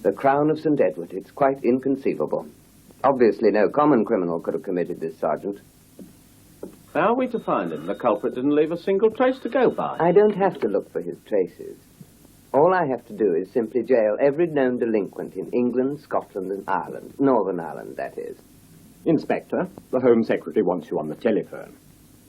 The Crown of St. Edward. It's quite inconceivable. Obviously no common criminal could have committed this, Sergeant. How are we to find him? The culprit didn't leave a single trace to go by. I don't have to look for his traces. All I have to do is simply jail every known delinquent in England, Scotland, and Ireland. Northern Ireland, that is. Inspector, the Home Secretary wants you on the telephone.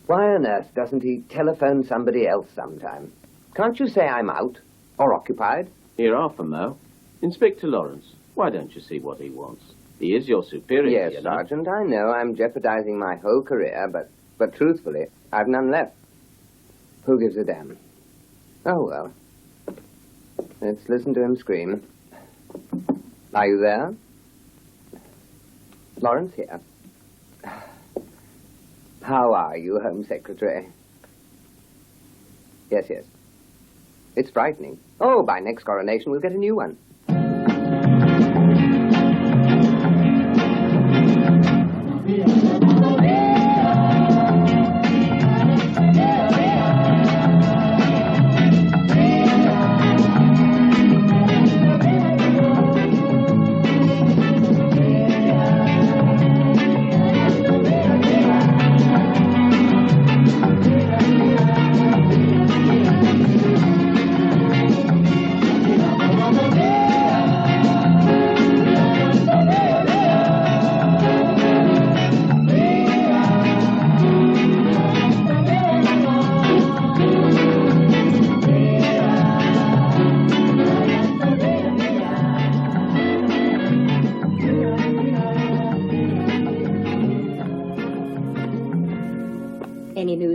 Why on earth doesn't he telephone somebody else sometime? Can't you say I'm out or occupied? Here, Mo. Inspector Lawrence, why don't you see what he wants? He is your superior. Yes, Sergeant, I know I'm jeopardizing my whole career, but truthfully, I've none left. Who gives a damn? Oh, well. Let's listen to him scream. Are you there? Lawrence here. How are you, Home Secretary? Yes, yes. It's frightening. Oh, by next coronation we'll get a new one.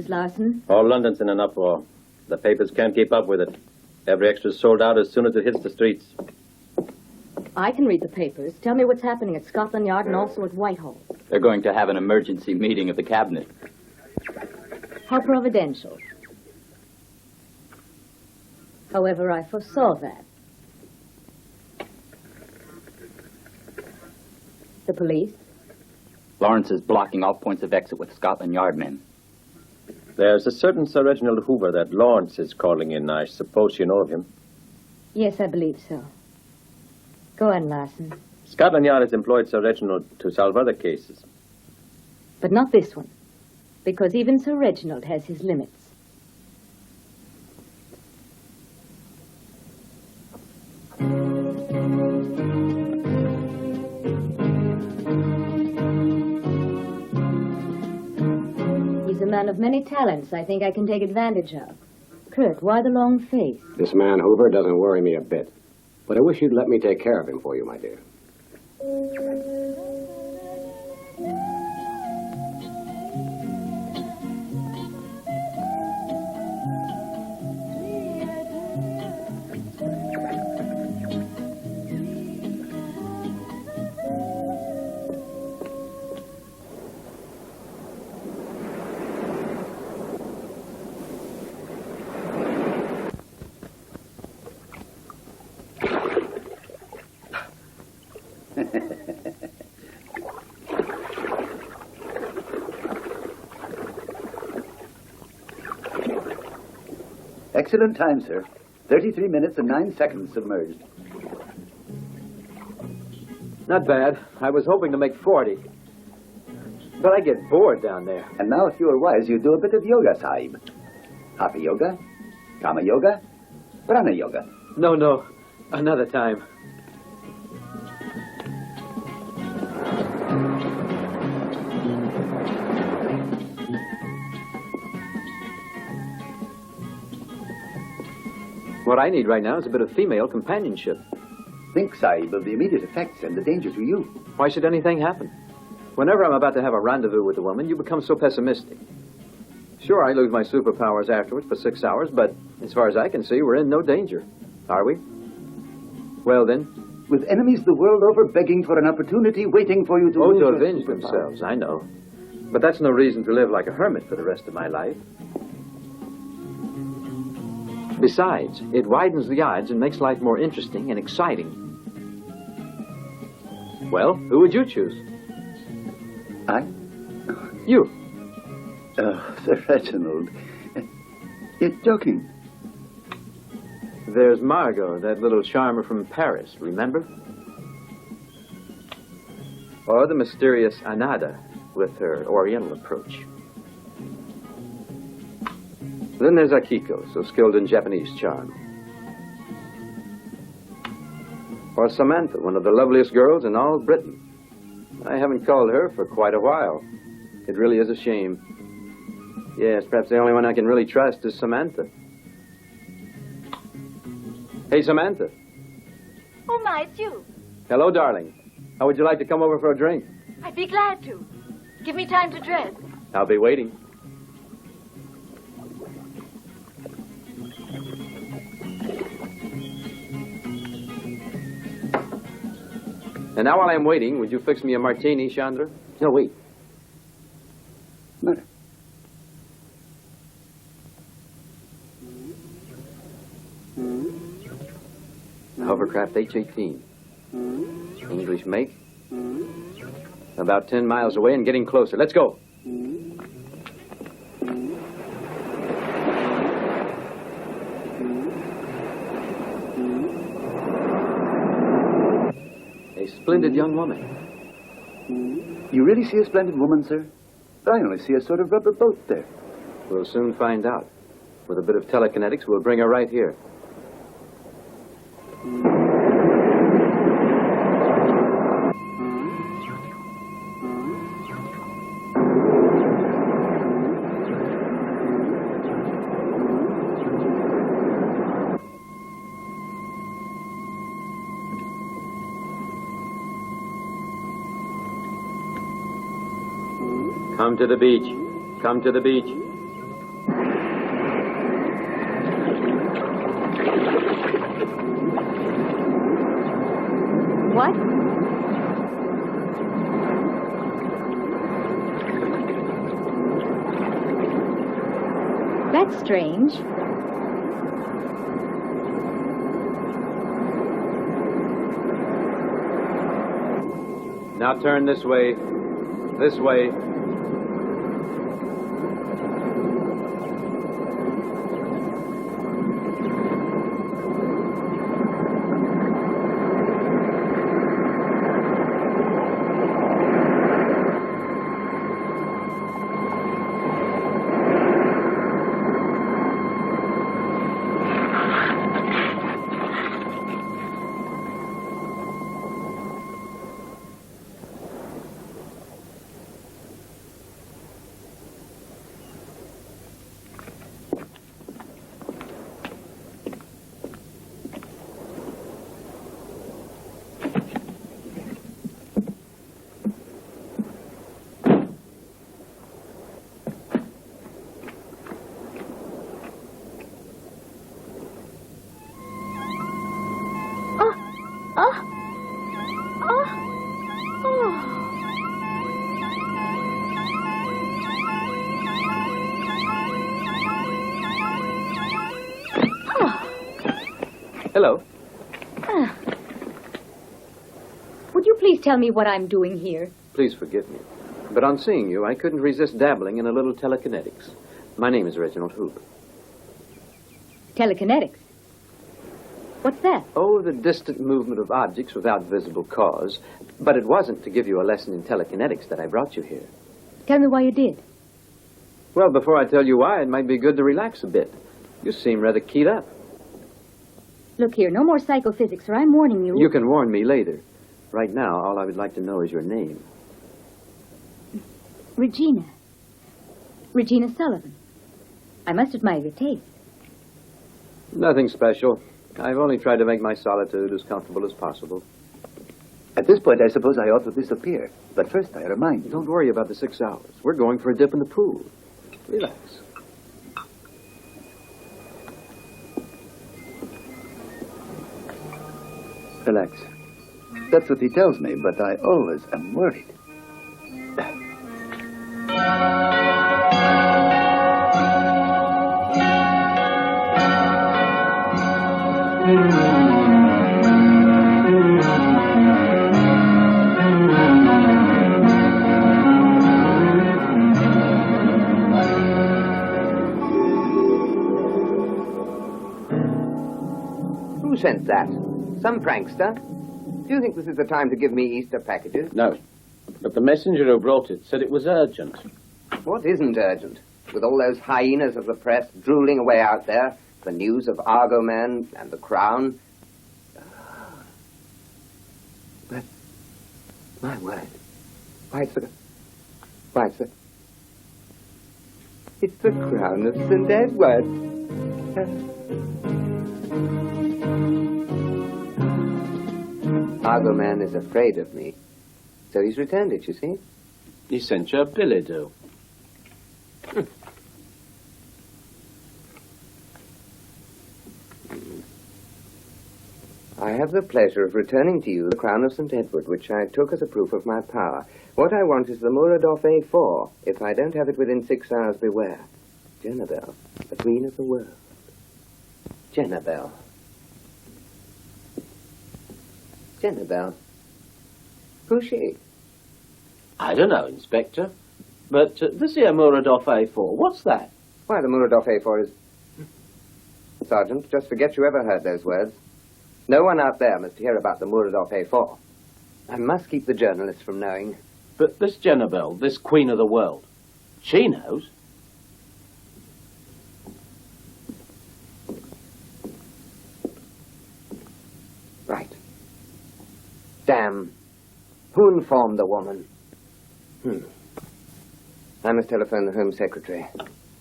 Larson? All London's in an uproar. The papers can't keep up with it. Every extra's sold out as soon as it hits the streets. I can read the papers. Tell me what's happening at Scotland Yard and also at Whitehall. They're going to have an emergency meeting of the cabinet. How providential. However, I foresaw that. The police? Lawrence is blocking all points of exit with Scotland Yard men. There's a certain Sir Reginald Hoover that Lawrence is calling in. I suppose you know of him. Yes, I believe so. Go on, Larson. Scotland Yard has employed Sir Reginald to solve other cases. But not this one, because even Sir Reginald has his limits. Man of many talents I think I can take advantage of. Kurt, why the long face? This man Hoover doesn't worry me a bit. But I wish you'd let me take care of him for you, my dear. Excellent time, sir. 33 minutes and 9 seconds submerged. Not bad. I was hoping to make 40. But I get bored down there. And now, if you were wise, you'd do a bit of yoga, Sahib. Hatha yoga, Kama yoga, Prana yoga. No. Another time. What I need right now is a bit of female companionship. Think, Sahib, of the immediate effects and the danger to you. Why should anything happen? Whenever I'm about to have a rendezvous with a woman, you become so pessimistic. Sure, I lose my superpowers afterwards for 6 hours, but as far as I can see, we're in no danger. Are we? Well, then. With enemies the world over begging for an opportunity, waiting for you to... Oh, to avenge themselves, I know. But that's no reason to live like a hermit for the rest of my life. Besides, it widens the odds and makes life more interesting and exciting. Well, who would you choose? I? You. Oh, Sir Reginald. You're joking. There's Margot, that little charmer from Paris, remember? Or the mysterious Anada with her oriental approach. Then there's Akiko, so skilled in Japanese charm. Or Samantha, one of the loveliest girls in all Britain. I haven't called her for quite a while. It really is a shame. Yes, perhaps the only one I can really trust is Samantha. Hey, Samantha. Oh, my, it's you. Hello, darling. How would you like to come over for a drink? I'd be glad to. Give me time to dress. I'll be waiting. And now while I'm waiting, would you fix me a martini, Chandra? No, wait. Murder. Hovercraft H-18. English make. About 10 miles away and getting closer. Let's go. A splendid young woman. You really see a splendid woman, sir? I only see a sort of rubber boat there. We'll soon find out. With a bit of telekinetics, we'll bring her right here. Come to the beach. Come to the beach. What? That's strange. Now turn this way. This way. Hello. Would you please tell me what I'm doing here? Please forgive me. But on seeing you, I couldn't resist dabbling in a little telekinetics. My name is Reginald Hoop. Telekinetics. What's that? Oh, the distant movement of objects without visible cause. But it wasn't to give you a lesson in telekinetics that I brought you here. Tell me why you did. Well, before I tell you why, it might be good to relax a bit. You seem rather keyed up. Look here, no more psychophysics, or I'm warning you. You can warn me later. Right now, all I would like to know is your name. Regina. Regina Sullivan. I must admire your taste. Nothing special. I've only tried to make my solitude as comfortable as possible. At this point, I suppose I ought to disappear. But first, I remind you. Don't worry about the 6 hours. We're going for a dip in the pool. Relax. Relax. That's what he tells me, but I always am worried. Who sent that? Some prankster? Do you think this is the time to give me Easter packages? No. But the messenger who brought it said it was urgent. What isn't urgent? With all those hyenas of the press drooling away out there, the news of Argoman and the Crown. But, my word, it's the Crown of St. Edward. Argoman is afraid of me, so he's returned it, you see. He sent you a billet doux. I have the pleasure of returning to you the crown of St. Edward, which I took as a proof of my power. What I want is the Muradov A4. If I don't have it within 6 hours, beware. Jennabel, the queen of the world. Jennabel. Jennabel. Who's she? I don't know, Inspector. But this here Muradov A4, what's that? Why, the Muradov A4 is... Sergeant, just forget you ever heard those words. No one out there must hear about the Muradov A4. I must keep the journalists from knowing. But this Jennabel, this queen of the world, she knows. Right. Damn. Who informed the woman? I must telephone the Home Secretary.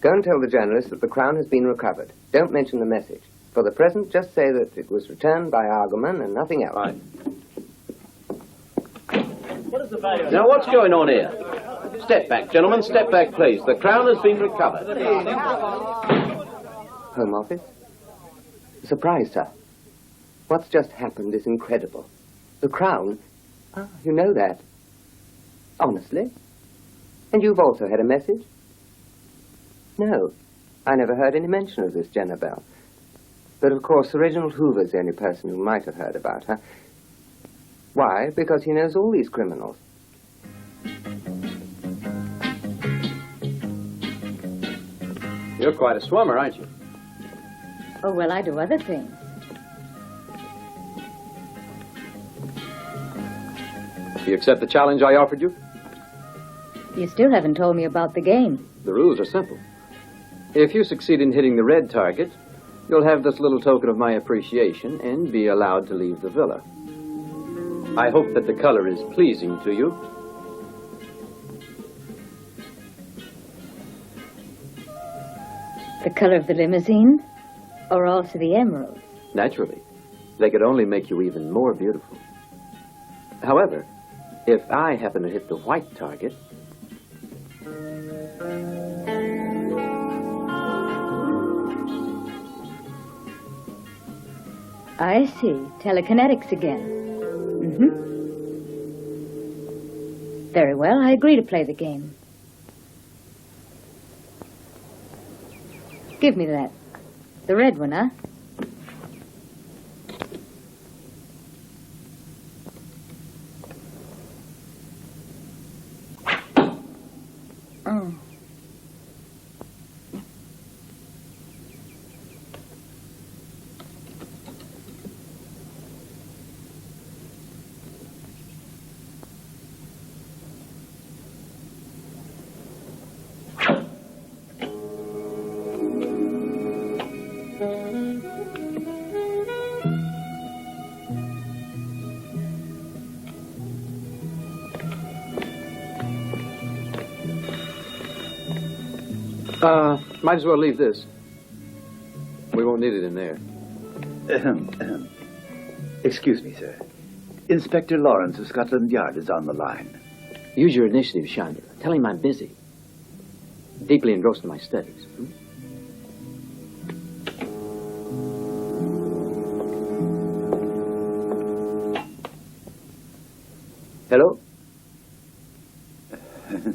Go and tell the journalists that the crown has been recovered. Don't mention the message. For the present, just say that it was returned by Argoman and nothing else. Right. Now, what's going on here? Step back, gentlemen, step back, please. The crown has been recovered. Home Office? Surprised her. What's just happened is incredible. The crown? Ah, you know that. Honestly? And you've also had a message? No. I never heard any mention of this Jennabel. But of course, Sir Reginald Hoover's the only person who might have heard about her. Why? Because he knows all these criminals. You're quite a swimmer, aren't you? Oh, well, I do other things. Do you accept the challenge I offered you? You still haven't told me about the game. The rules are simple. If you succeed in hitting the red target, you'll have this little token of my appreciation and be allowed to leave the villa. I hope that the color is pleasing to you. The color of the limousine? Or also the emeralds? Naturally. They could only make you even more beautiful. However, if I happen to hit the white target... I see. Telekinetics again. Very well, I agree to play the game. Give me that. The red one, huh? Oh. Might as well leave this. We won't need it in there. Excuse me, sir. Inspector Lawrence of Scotland Yard is on the line. Use your initiative, Chandra. Tell him I'm busy. Deeply engrossed in my studies. Hello?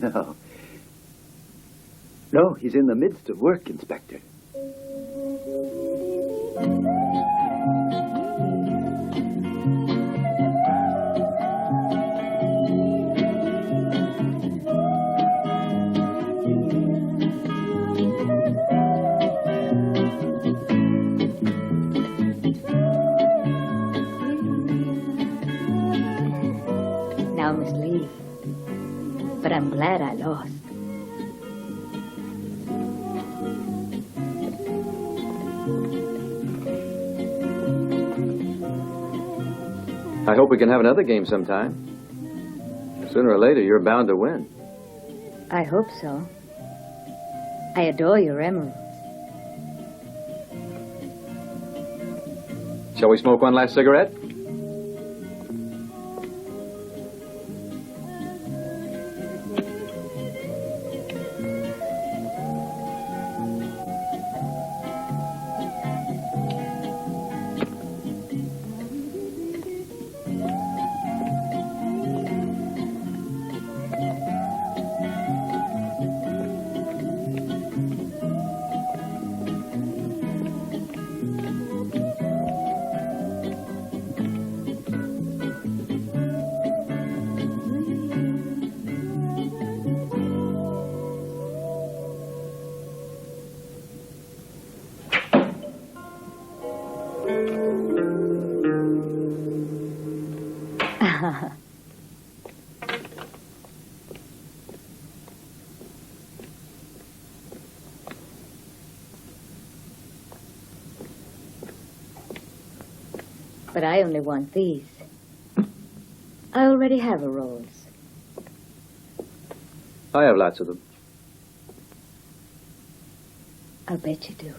No. No, he's in the midst of work, Inspector. Now I must leave. I'm glad I lost. I hope we can have another game sometime. Sooner or later, you're bound to win. I hope so. I adore your emeralds. Shall we smoke one last cigarette? But I only want these. I already have a rose. I have lots of them. I'll bet you do.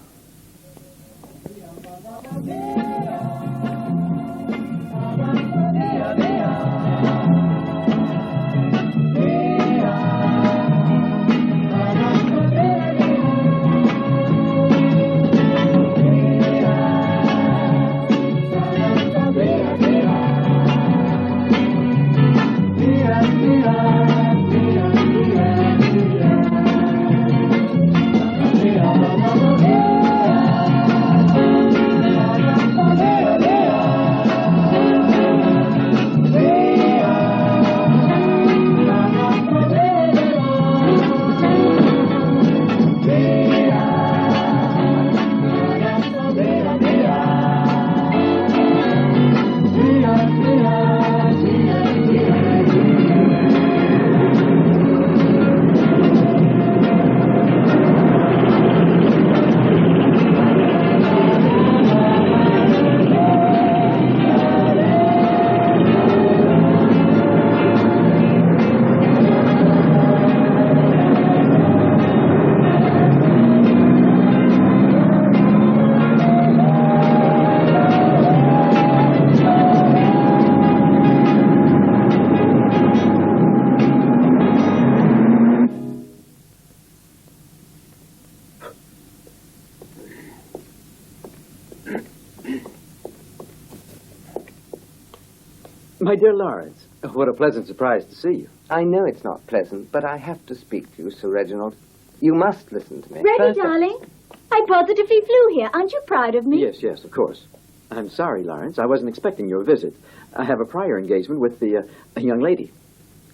My dear Lawrence, what a pleasant surprise to see you. I know it's not pleasant, but I have to speak to you, Sir Reginald. You must listen to me. Ready, First, darling? I positively flew here. Aren't you proud of me? Yes, of course. I'm sorry, Lawrence. I wasn't expecting your visit. I have a prior engagement with a young lady.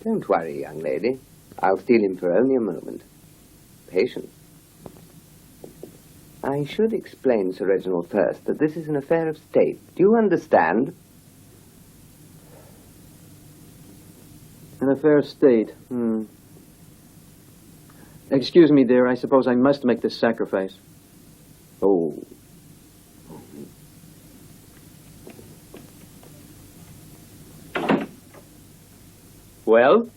Don't worry, young lady. I'll steal him for only a moment. Patience. I should explain, Sir Reginald, first, that this is an affair of state. Do you understand? An affair of state. Excuse me, dear. I suppose I must make this sacrifice. Oh. Well?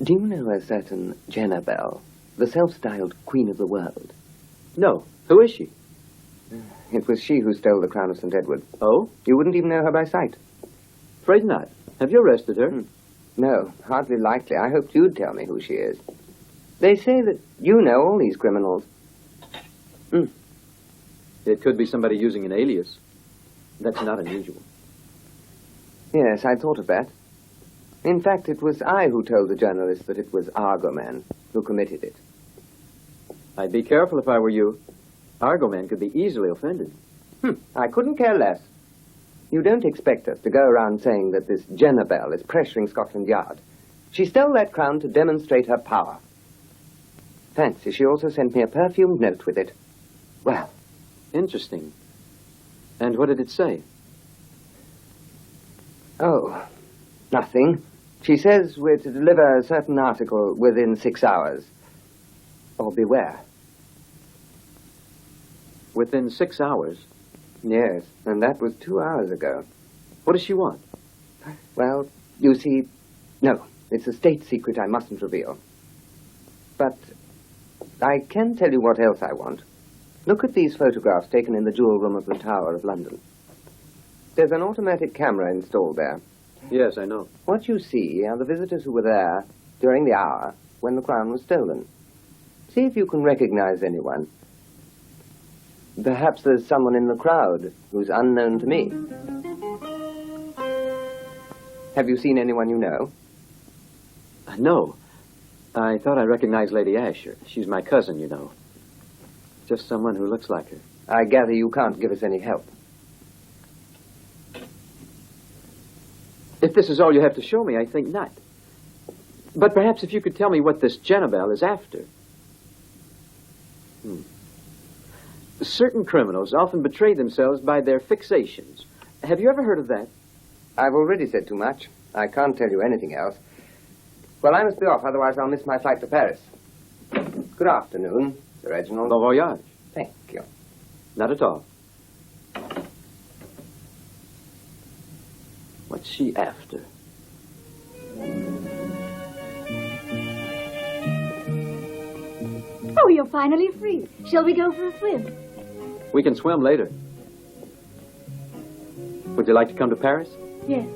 Do you know a certain Jezebel, the self-styled Queen of the World? No. Who is she? It was she who stole the crown of St. Edward. Oh? You wouldn't even know her by sight. Afraid not. Have you arrested her? No, hardly likely. I hoped you'd tell me who she is. They say that you know all these criminals. It could be somebody using an alias. That's not unusual. Yes, I thought of that. In fact, it was I who told the journalist that it was Argoman who committed it. I'd be careful if I were you. Argoman could be easily offended. I couldn't care less. You don't expect us to go around saying that this Jezebel is pressuring Scotland Yard. She stole that crown to demonstrate her power. Fancy, she also sent me a perfumed note with it. Well, Interesting. And what did it say? Oh, nothing. She says we're to deliver a certain article within 6 hours. Or beware. Within 6 hours? Yes, and that was 2 hours ago. What does she want? Well, you see, no, it's a state secret I mustn't reveal. But I can tell you what else I want. Look at these photographs taken in the jewel room of the Tower of London. There's an automatic camera installed there. Yes, I know. What you see are the visitors who were there during the hour when the crown was stolen. See if you can recognize anyone. Perhaps there's someone in the crowd who's unknown to me. Have you seen anyone you know? No. I thought I recognized Lady Asher. She's my cousin, you know. Just someone who looks like her. I gather you can't give us any help. If this is all you have to show me, I think not. But perhaps if you could tell me what this Jennabel is after. Certain criminals often betray themselves by their fixations. Have you ever heard of that? I've already said too much. I can't tell you anything else. Well, I must be off, otherwise I'll miss my flight to Paris. Good afternoon, Sir Reginald. Bon voyage. Thank you. Not at all. What's she after? Oh, you're finally free. Shall we go for a swim? We can swim later. Would you like to come to Paris? Yes.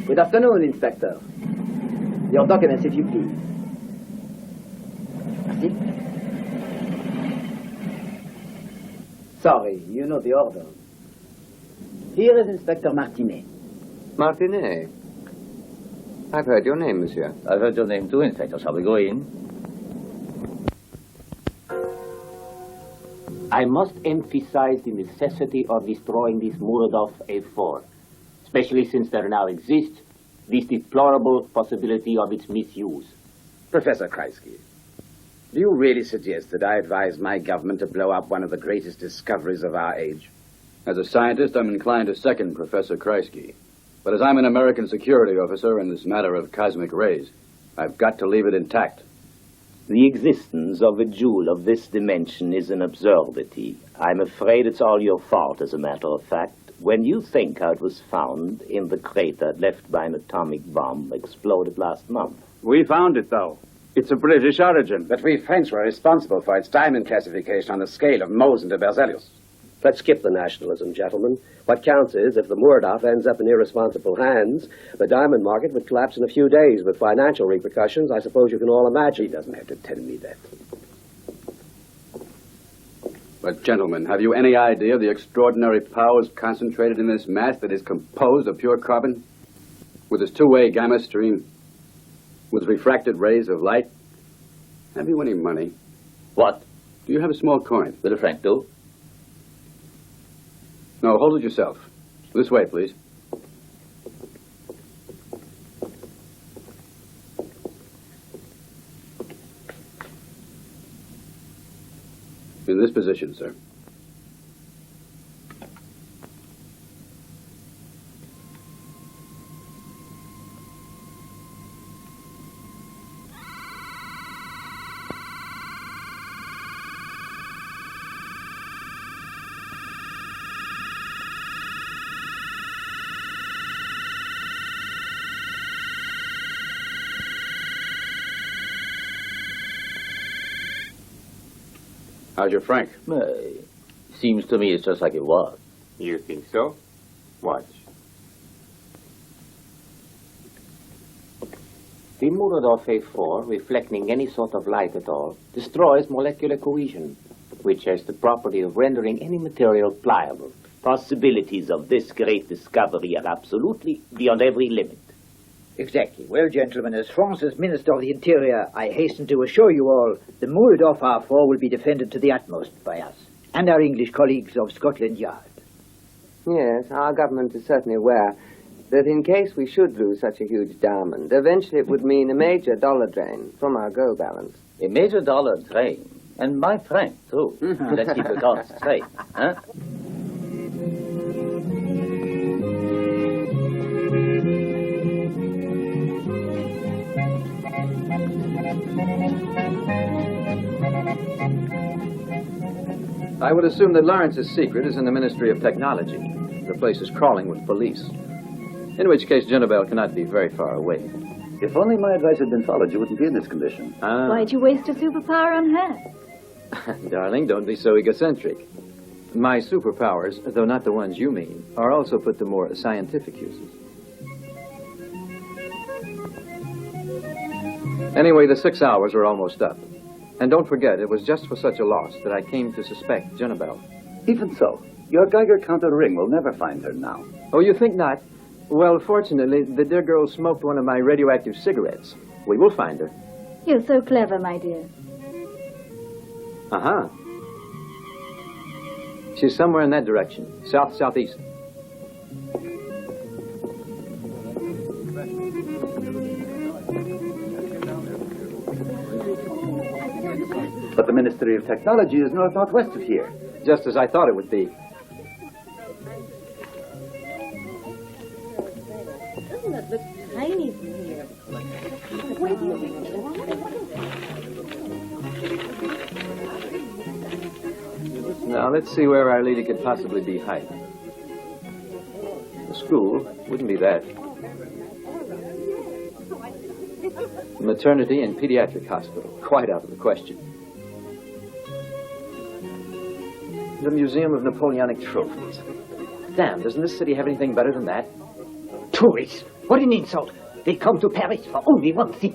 Good afternoon, Inspector. Your documents, if you please. Merci. Sorry, you know the order. Here is Inspector Martinet. Martinet. I've heard your name, monsieur. I've heard your name too, Inspector. Shall we go in? I must emphasize the necessity of destroying this Muradov A4, especially since there now exists this deplorable possibility of its misuse. Professor Kreisky, do you really suggest that I advise my government to blow up one of the greatest discoveries of our age? As a scientist, I'm inclined to second Professor Kreisky. But as I'm an American security officer in this matter of cosmic rays, I've got to leave it intact. The existence of a jewel of this dimension is an absurdity. I'm afraid it's all your fault, as a matter of fact, when you think how it was found in the crater left by an atomic bomb exploded last month. We found it, though. It's of British origin. But we French were responsible for its diamond classification on the scale of Mohs and de Berzelius. Let's skip the nationalism, gentlemen. What counts is if the Muradov ends up in irresponsible hands, the diamond market would collapse in a few days with financial repercussions I suppose you can all imagine. He doesn't have to tell me that. But, gentlemen, have you any idea of the extraordinary powers concentrated in this mass that is composed of pure carbon? With its two-way gamma stream, with refracted rays of light? Have you any money? What? Do you have a small coin? Will a franc do? No, hold it yourself. This way, please. In this position, sir. How's your franc? Seems to me it's just like it was. You think so? Watch. The Muradov A4, reflecting any sort of light at all, destroys molecular cohesion, which has the property of rendering any material pliable. Possibilities of this great discovery are absolutely beyond every limit. Exactly. Well, gentlemen, as France's Minister of the Interior, I hasten to assure you all the Muradov R4 will be defended to the utmost by us and our English colleagues of Scotland Yard. Yes, our government is certainly aware that in case we should lose such a huge diamond, eventually it would mean a major dollar drain from our gold balance. A major dollar drain. And my franc, too. Let's keep the cards straight, huh? I would assume that Lawrence's secret is in the Ministry of Technology. The place is crawling with police. In which case, Junabel cannot be very far away. If only my advice had been followed, you wouldn't be in this condition. Why'd you waste a superpower on her? Darling, don't be so egocentric. My superpowers, though not the ones you mean, are also put to more scientific uses. Anyway, the 6 hours are almost up. And don't forget, it was just for such a loss that I came to suspect Junabel. Even so, your Geiger counter ring will never find her now. Oh, you think not? Well, fortunately, the dear girl smoked one of my radioactive cigarettes. We will find her. You're so clever, my dear. Uh-huh. She's somewhere in that direction, south-southeast. But the Ministry of Technology is north-northwest of here. Just as I thought it would be. Doesn't it look tiny from here? Now, let's see where our lady could possibly be hiding. The school wouldn't be that. Maternity and pediatric hospital, quite out of the question. The Museum of Napoleonic Trophies. Damn, doesn't this city have anything better than that? Tourists! What an insult! They come to Paris for only one thing.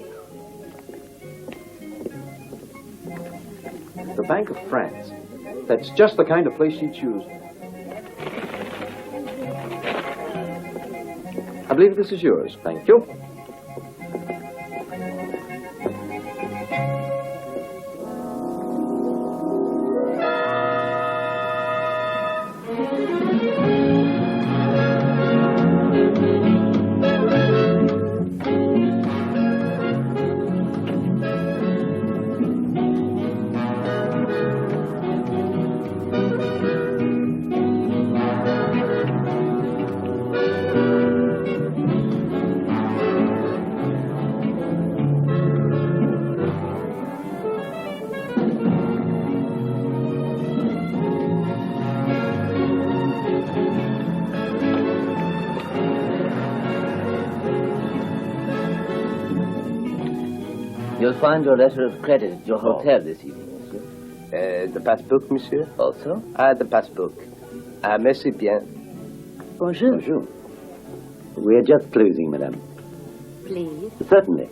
The Bank of France. That's just the kind of place she'd choose. I believe this is yours. Thank you. You'll find your letter of credit at your hotel this evening, monsieur. The passbook, monsieur? Also? The passbook. Merci bien. Bonjour. Bonjour. We're just closing, madame. Please. Certainly.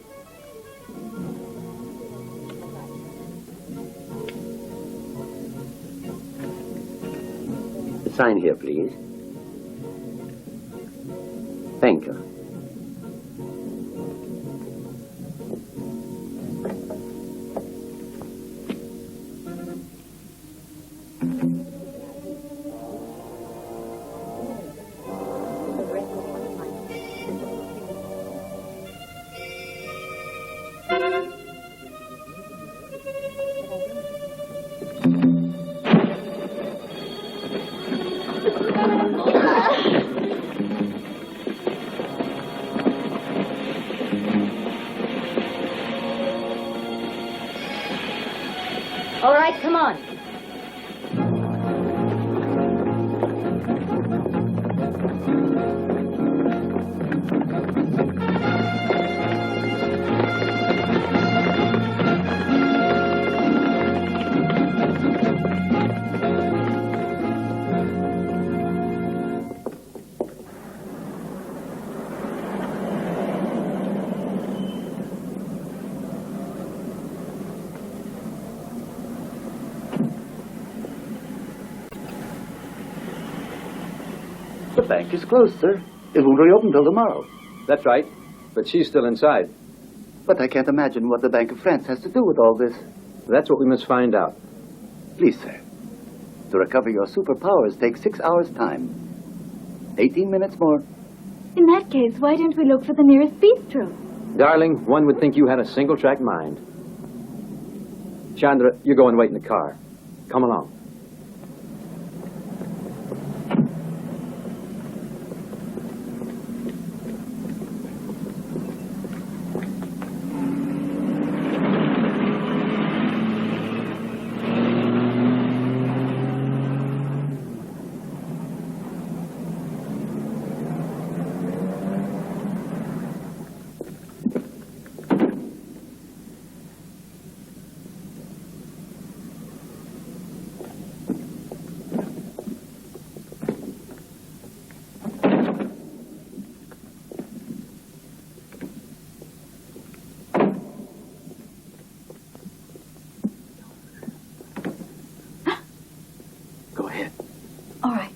Sign here, please. Thank you. All right, come on. The bank is closed, sir. It won't reopen till tomorrow. That's right. But she's still inside. But I can't imagine what the Bank of France has to do with all this. That's what we must find out. Please, sir. To recover your superpowers takes 6 hours' time. 18 minutes more. In that case, why don't we look for the nearest bistro? Darling, one would think you had a single-track mind. Chandra, you go and wait in the car. Come along. Go ahead. All right.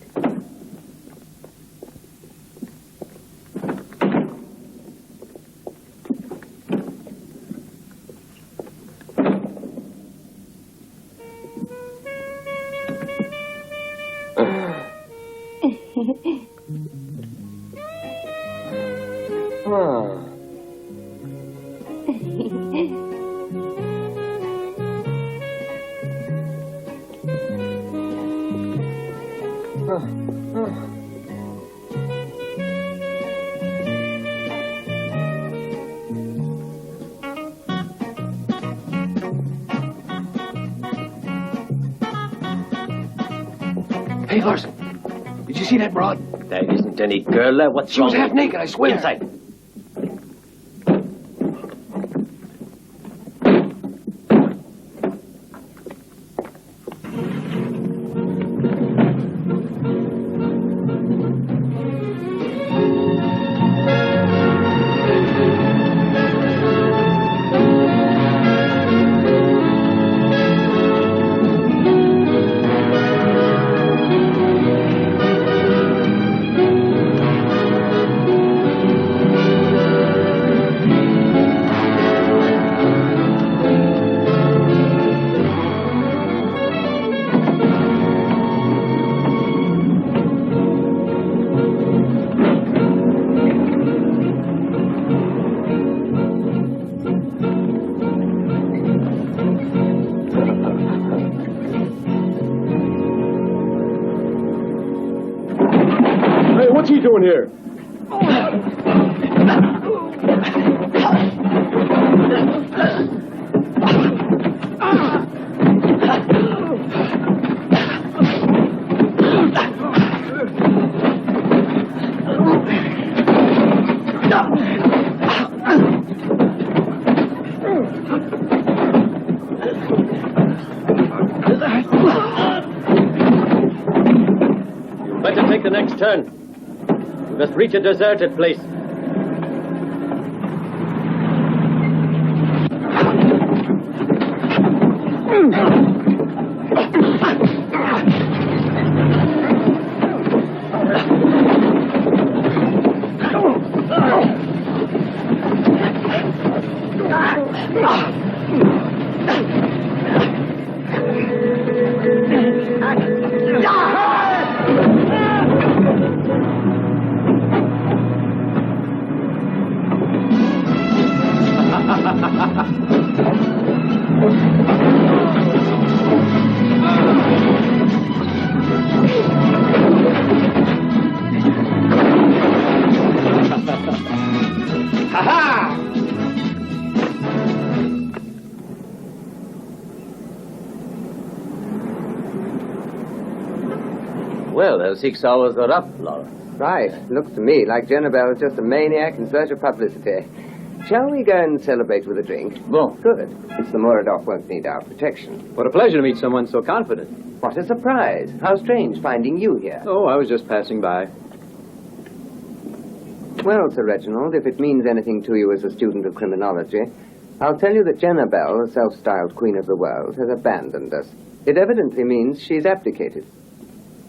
Hey, Larson. Did you see that broad? There isn't any girl there. What's She was wrong? half naked, I swear. Inside. Hey, what's he doing here? Better take the next turn. We must reach a deserted place. Well, those 6 hours are up, Lawrence. Right. Looks to me like Jenabelle is just a maniac in search of publicity. Shall we go and celebrate with a drink? Bon. Good. Since the Muradov won't need our protection. What a pleasure to meet someone so confident. What a surprise. How strange finding you here. Oh, I was just passing by. Well, Sir Reginald, if it means anything to you as a student of criminology, I'll tell you that Jenabelle, the self-styled queen of the world, has abandoned us. It evidently means she's abdicated.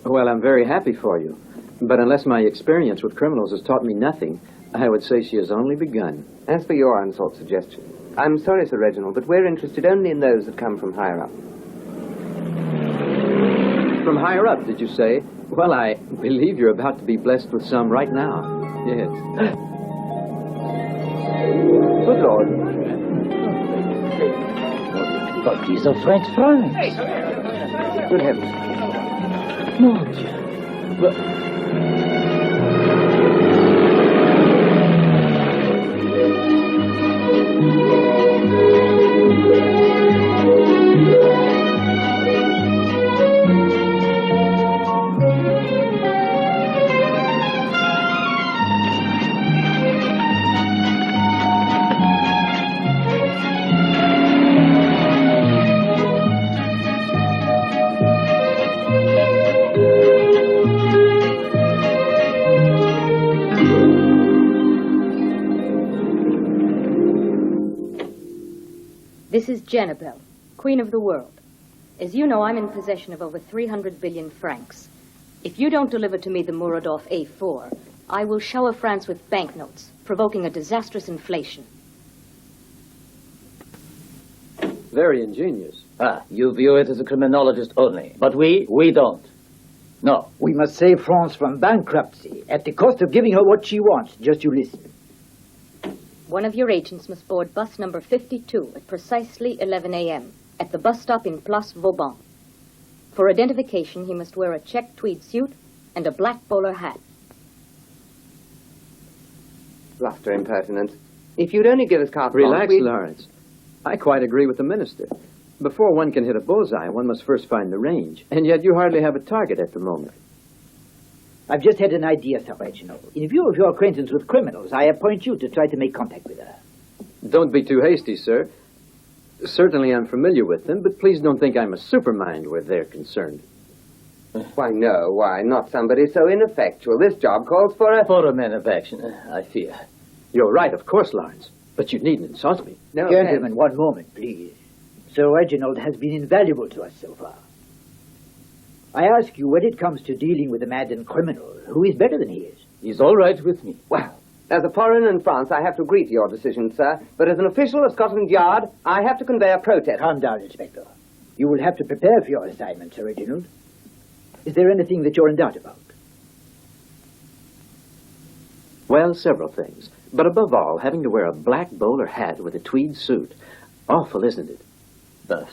Well, I'm very happy for you. But unless my experience with criminals has taught me nothing, I would say she has only begun. As for your unsought suggestion, I'm sorry, Sir Reginald, but we're interested only in those that come from higher up. From higher up, did you say? Well, I believe you're about to be blessed with some right now. Yes. Good Lord. But these are French francs. Good heavens. Mon Dieu. But... This is Jenabelle, Queen of the World. As you know, I'm in possession of over 300 billion francs. If you don't deliver to me the Muradov A4, I will shower France with banknotes, provoking a disastrous inflation. Very ingenious. Ah, you view it as a criminologist only. But we don't. No. We must save France from bankruptcy at the cost of giving her what she wants. Just you listen. One of your agents must board bus number 52 at precisely 11 a.m. at the bus stop in Place Vauban. For identification, he must wear a check tweed suit and a black bowler hat. Bluster impertinent. If you'd only give us carte Relax, blanche, Lawrence. I quite agree with the minister. Before one can hit a bullseye, one must first find the range. And yet you hardly have a target at the moment. I've just had an idea, Sir Reginald. In view of your acquaintance with criminals, I appoint you to try to make contact with her. Don't be too hasty, sir. Certainly I'm familiar with them, but please don't think I'm a supermind where they're concerned. Why, no, why, not somebody so ineffectual. This job calls for a... For a man of action, I fear. You're right, of course, Lawrence. But you needn't insult me. No, Gentlemen, one moment, please. Sir Reginald has been invaluable to us so far. I ask you, when it comes to dealing with a maddened criminal, who is better than he is? He's all right with me. Well, as a foreigner in France, I have to agree to your decision, sir. But as an official of Scotland Yard, I have to convey a protest. Calm down, Inspector. You will have to prepare for your assignment, Sir Reginald. Is there anything that you're in doubt about? Well, several things. But above all, having to wear a black bowler hat with a tweed suit. Awful, isn't it? Thus.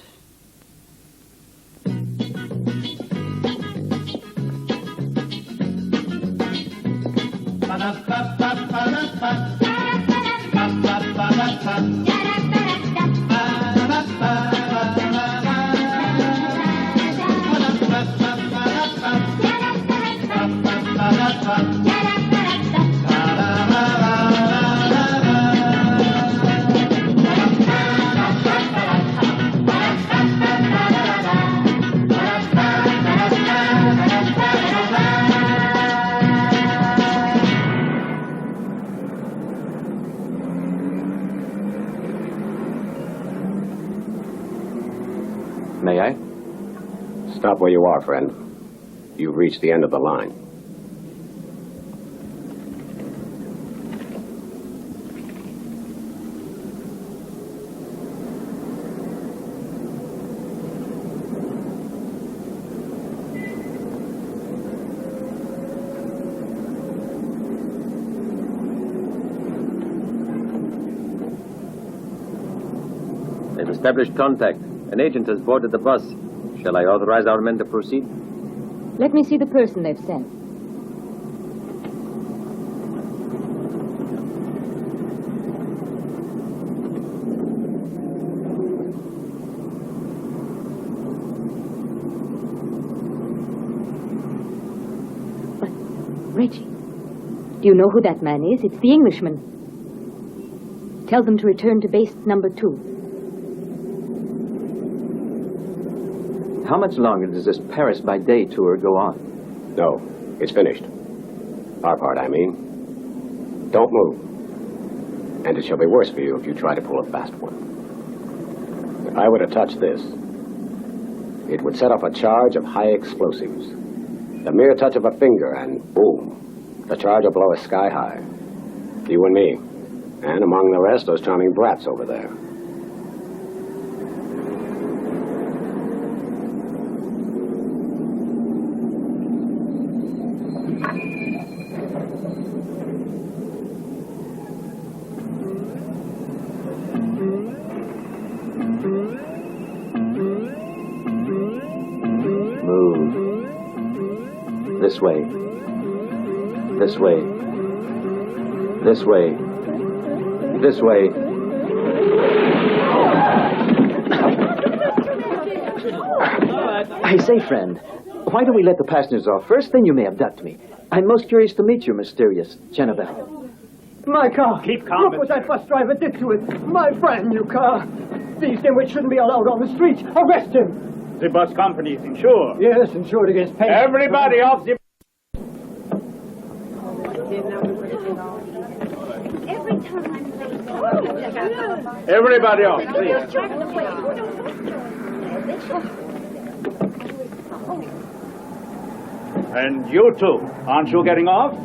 May I? Stop where you are, friend. You've reached the end of the line. They've established contact. An agent has boarded the bus. Shall I authorize our men to proceed? Let me see the person they've sent. But, Reggie, do you know who that man is? It's the Englishman. Tell them to return to base number 2. How much longer does this Paris by day tour go on? No, it's finished. Our part, I mean. Don't move. And it shall be worse for you if you try to pull a fast one. If I were to touch this, it would set off a charge of high explosives. The mere touch of a finger and boom, the charge will blow us sky high. You and me. And among the rest, those charming brats over there. This way. This way. This way. This way. I say, friend, why don't we let the passengers off first, then you may abduct me. I'm most curious to meet your mysterious Jenabelle. My car. Keep calm. Look what that bus driver did to it. My brand new car. These dimwits shouldn't be allowed on the streets. Arrest him. The bus company is insured. Yes, insured against pain. Everybody off the... Everybody off, please. And you too. Aren't you getting off?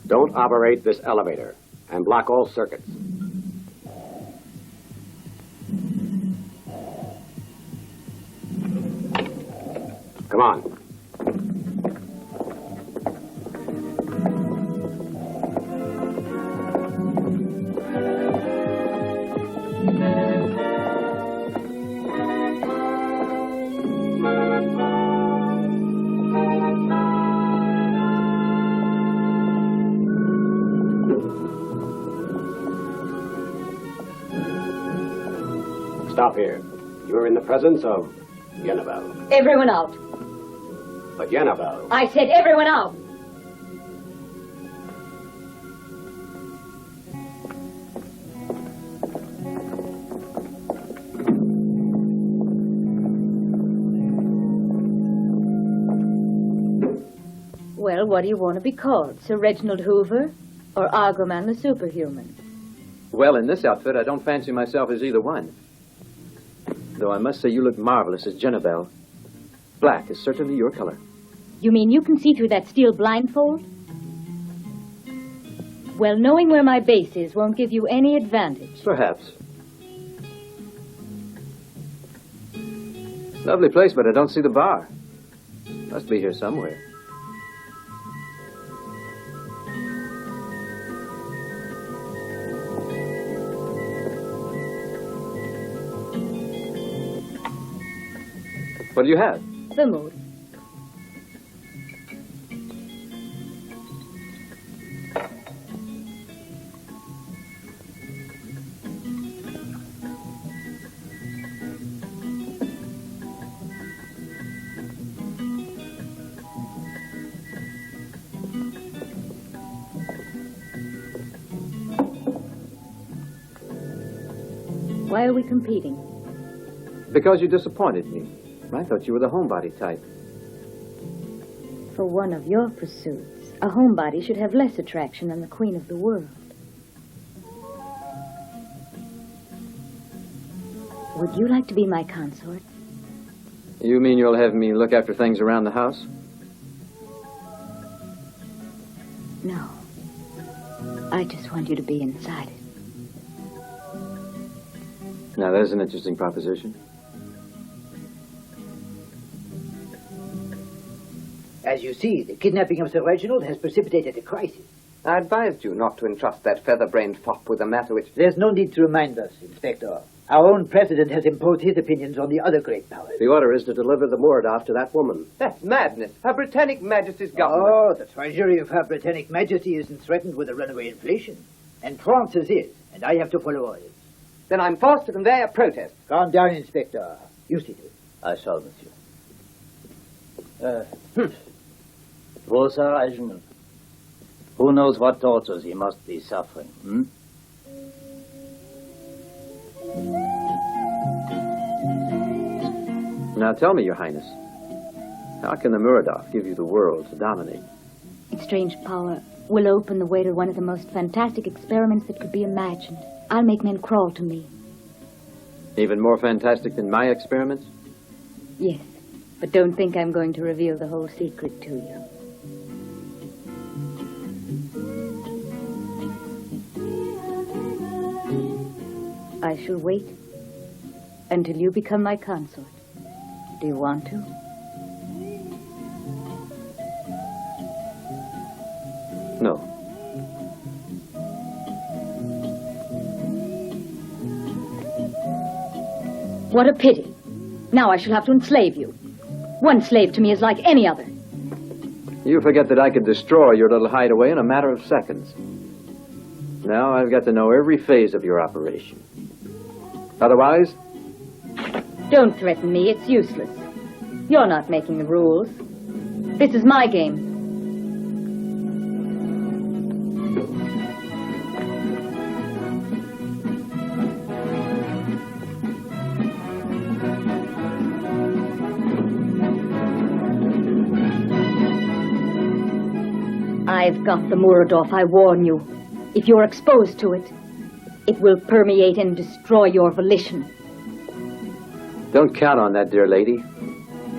Don't operate this elevator and block all circuits. Come on. Stop here. You're in the presence of Yenabel. Everyone out. But Yenabel. I said everyone out. Well, what do you want to be called? Sir Reginald Hoover or Argoman the Superhuman? Well, in this outfit, I don't fancy myself as either one. Though I must say you look marvelous as Jenabelle. Black is certainly your color. You mean you can see through that steel blindfold? Well, knowing where my base is won't give you any advantage. Perhaps. Lovely place, but I don't see the bar. Must be here somewhere. What do you have? The mood. Why are we competing? Because you disappointed me. I thought you were the homebody type. For one of your pursuits, A homebody should have less attraction than the queen of the world. Would you like to be my consort? You mean you'll have me look after things around the house? No. I just want you to be inside it. Now, there's an interesting proposition. As you see, the kidnapping of Sir Reginald has precipitated a crisis. I advised you not to entrust that feather-brained fop with a matter which... There's no need to remind us, Inspector. Our own president has imposed his opinions on the other great powers. The order is to deliver the Muradoff to that woman. That's madness. Her Britannic Majesty's government... Oh, the treasury of Her Britannic Majesty isn't threatened with a runaway inflation. And France's is, and I have to follow orders. Then I'm forced to convey a protest. Calm down, Inspector. You see to it. I shall, monsieur. Poor Sir Reginald. Who knows what tortures he must be suffering, hmm? Now tell me, Your Highness, how can the Muradoff give you the world to dominate? Its strange power will open the way to one of the most fantastic experiments that could be imagined. I'll make men crawl to me. Even more fantastic than my experiments? Yes, but don't think I'm going to reveal the whole secret to you. I shall wait until you become my consort. Do you want to? No. What a pity. Now I shall have to enslave you. One slave to me is like any other. You forget that I could destroy your little hideaway in a matter of seconds. Now I've got to know every phase of your operation. Otherwise... Don't threaten me. It's useless. You're not making the rules. This is my game. I've got the Muradoff, I warn you. If you're exposed to it, it will permeate and destroy your volition. Don't count on that, dear lady.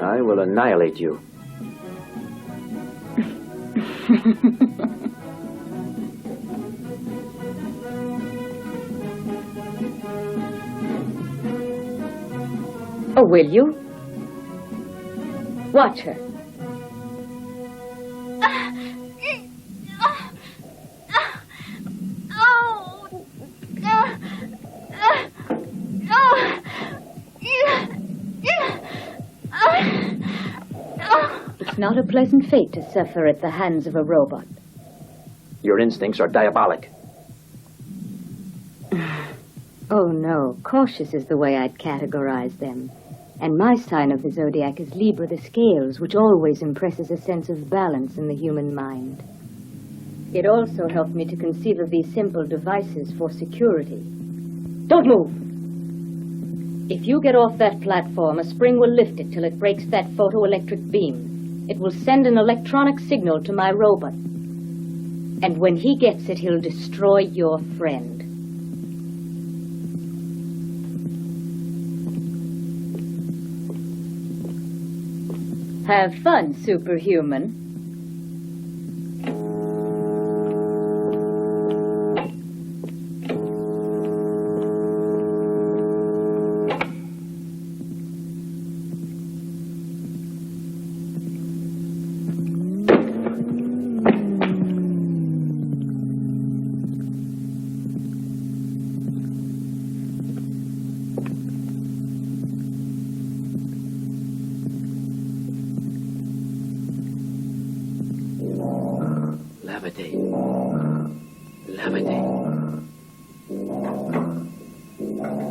I will annihilate you. Oh, will you? Watch her. It's not a pleasant fate to suffer at the hands of a robot. Your instincts are diabolic. Oh, no. Cautious is the way I'd categorize them. And my sign of the zodiac is Libra the Scales, which always impresses a sense of balance in the human mind. It also helped me to conceive of these simple devices for security. Don't move! If you get off that platform, a spring will lift it till it breaks that photoelectric beam. It will send an electronic signal to my robot. And when he gets it, he'll destroy your friend. Have fun, superhuman.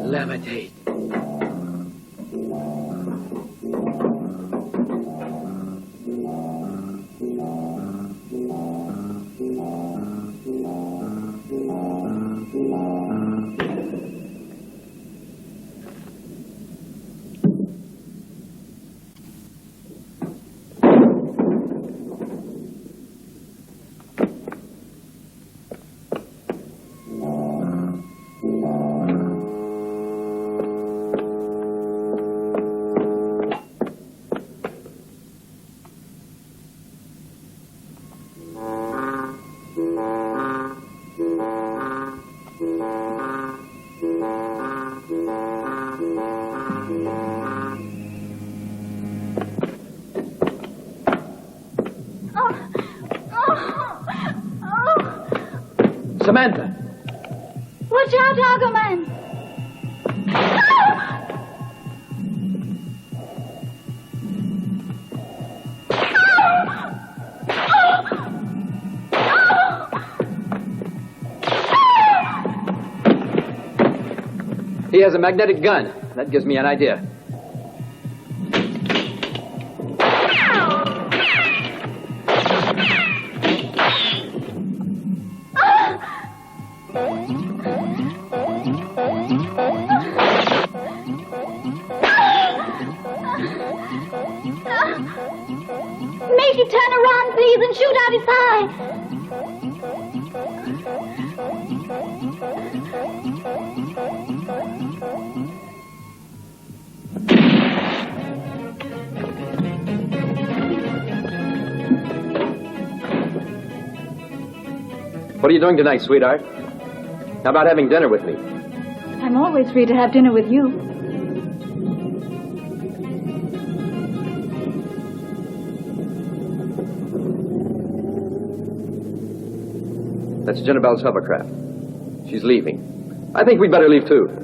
Levitate. Samantha! Watch out, Argoman! He has a magnetic gun. That gives me an idea. Make it turn around, please, and shoot out his eye. What are you doing tonight, sweetheart? How about having dinner with me? I'm always free to have dinner with you. That's Jenabelle's hovercraft. She's leaving. I think we'd better leave, too.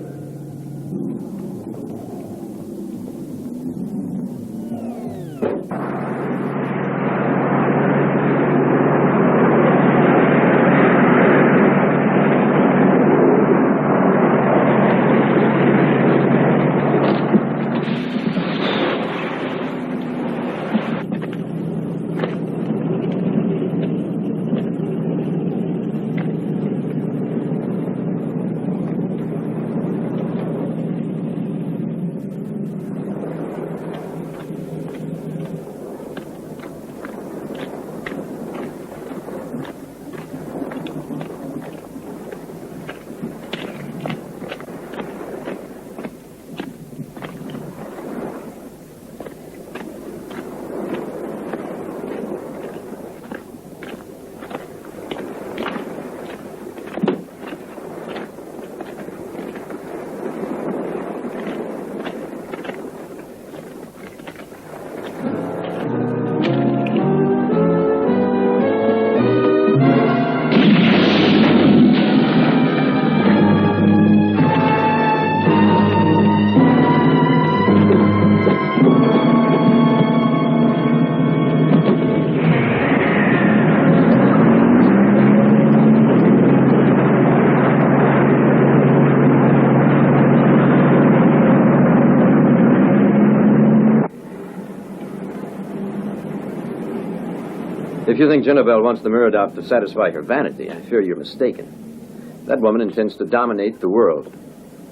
If you think Jenabelle wants the Muradov to satisfy her vanity, I fear you're mistaken. That woman intends to dominate the world.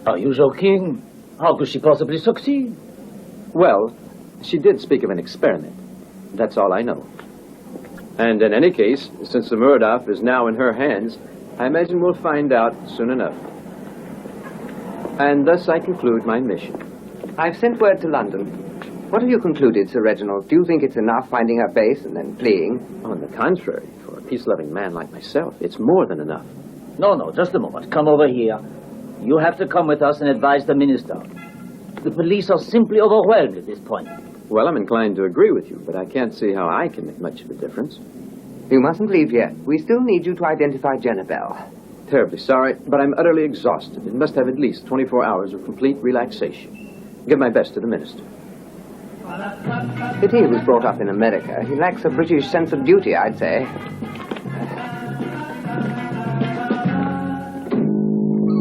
Are you joking? How could she possibly succeed? Well, she did speak of an experiment. That's all I know. And in any case, since the Muradov is now in her hands, I imagine we'll find out soon enough. And thus I conclude my mission. I've sent word to London. What have you concluded, Sir Reginald? Do you think it's enough finding her base and then fleeing? On the contrary, for a peace-loving man like myself, it's more than enough. No, just a moment. Come over here. You have to come with us and advise the minister. The police are simply overwhelmed at this point. Well, I'm inclined to agree with you, but I can't see how I can make much of a difference. You mustn't leave yet. We still need you to identify Jenabelle. Terribly sorry, but I'm utterly exhausted and must have at least 24 hours of complete relaxation. Give my best to the minister. Pity he was brought up in America. He lacks a British sense of duty, I'd say.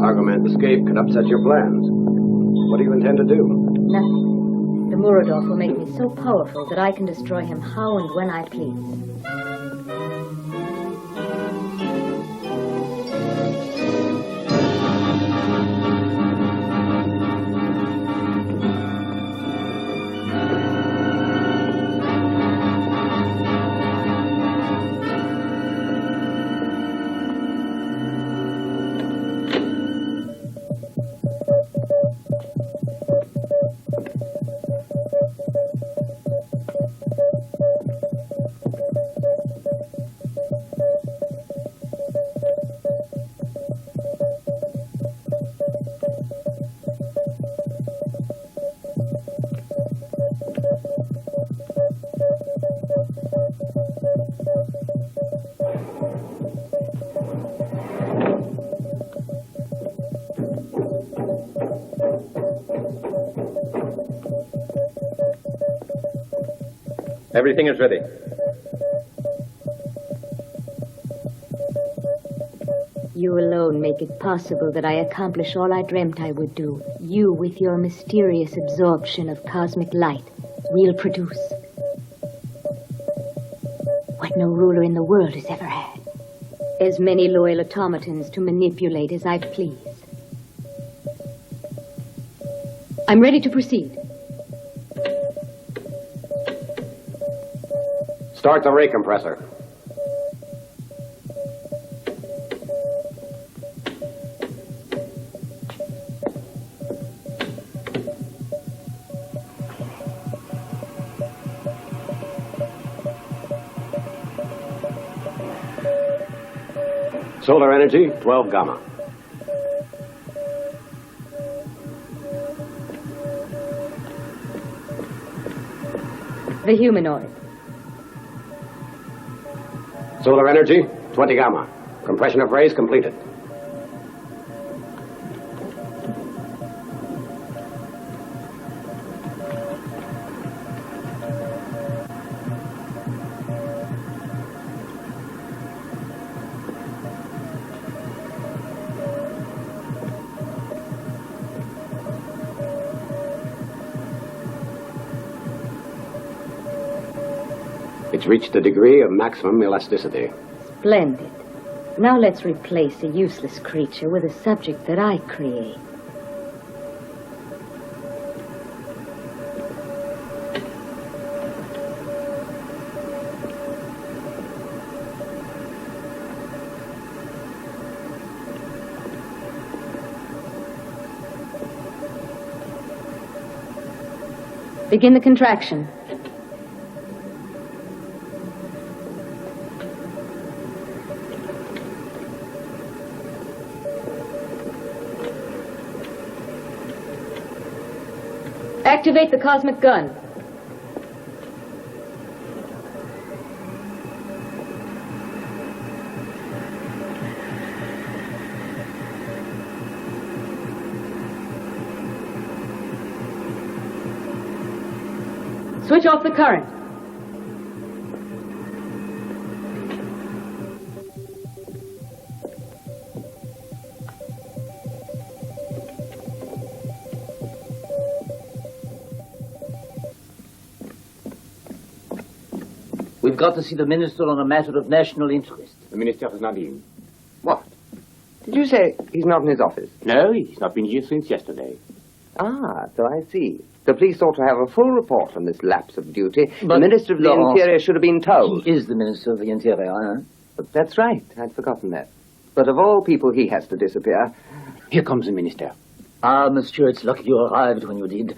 Argoman's escape could upset your plans. What do you intend to do? Nothing. The Muradov will make me so powerful that I can destroy him how and when I please. Everything is ready. You alone make it possible that I accomplish all I dreamt I would do. You, with your mysterious absorption of cosmic light, will produce what no ruler in the world has ever had. As many loyal automatons to manipulate as I please. I'm ready to proceed. Start the ray compressor. Solar energy, 12 gamma. The humanoid. Solar energy, 20 gamma. Compression of rays completed. It's reached a degree of maximum elasticity. Splendid. Now let's replace a useless creature with a subject that I create. Begin the contraction. Activate the cosmic gun. Switch off the current. We've got to see the minister on a matter of national interest. The minister is not in. What? Did you say he's not in his office? No, he's not been here since yesterday. Ah, so I see. The police ought to have a full report on this lapse of duty. But the Minister of the Laurence, Interior should have been told. He is the Minister of the Interior, eh? But that's right. I'd forgotten that. But of all people, he has to disappear. Here comes the minister. Ah, monsieur, it's lucky you arrived when you did.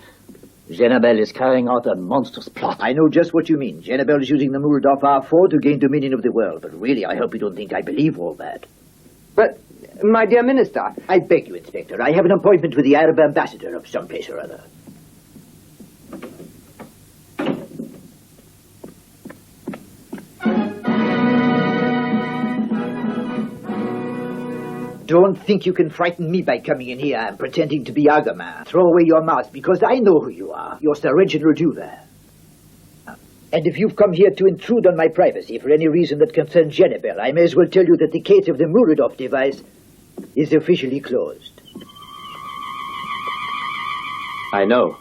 Jenabel is carrying out a monstrous plot. I know just what you mean. Jenabel is using the Muradov R4 to gain dominion of the world. But really, I hope you don't think I believe all that. But, my dear Minister... I beg you, Inspector. I have an appointment with the Arab ambassador of some place or other. Don't think you can frighten me by coming in here and pretending to be Argoman. Throw away your mask, because I know who you are. You're Sir Reginald Duver. And if you've come here to intrude on my privacy for any reason that concerns Jenabel, I may as well tell you that the case of the Muradov device is officially closed. I know.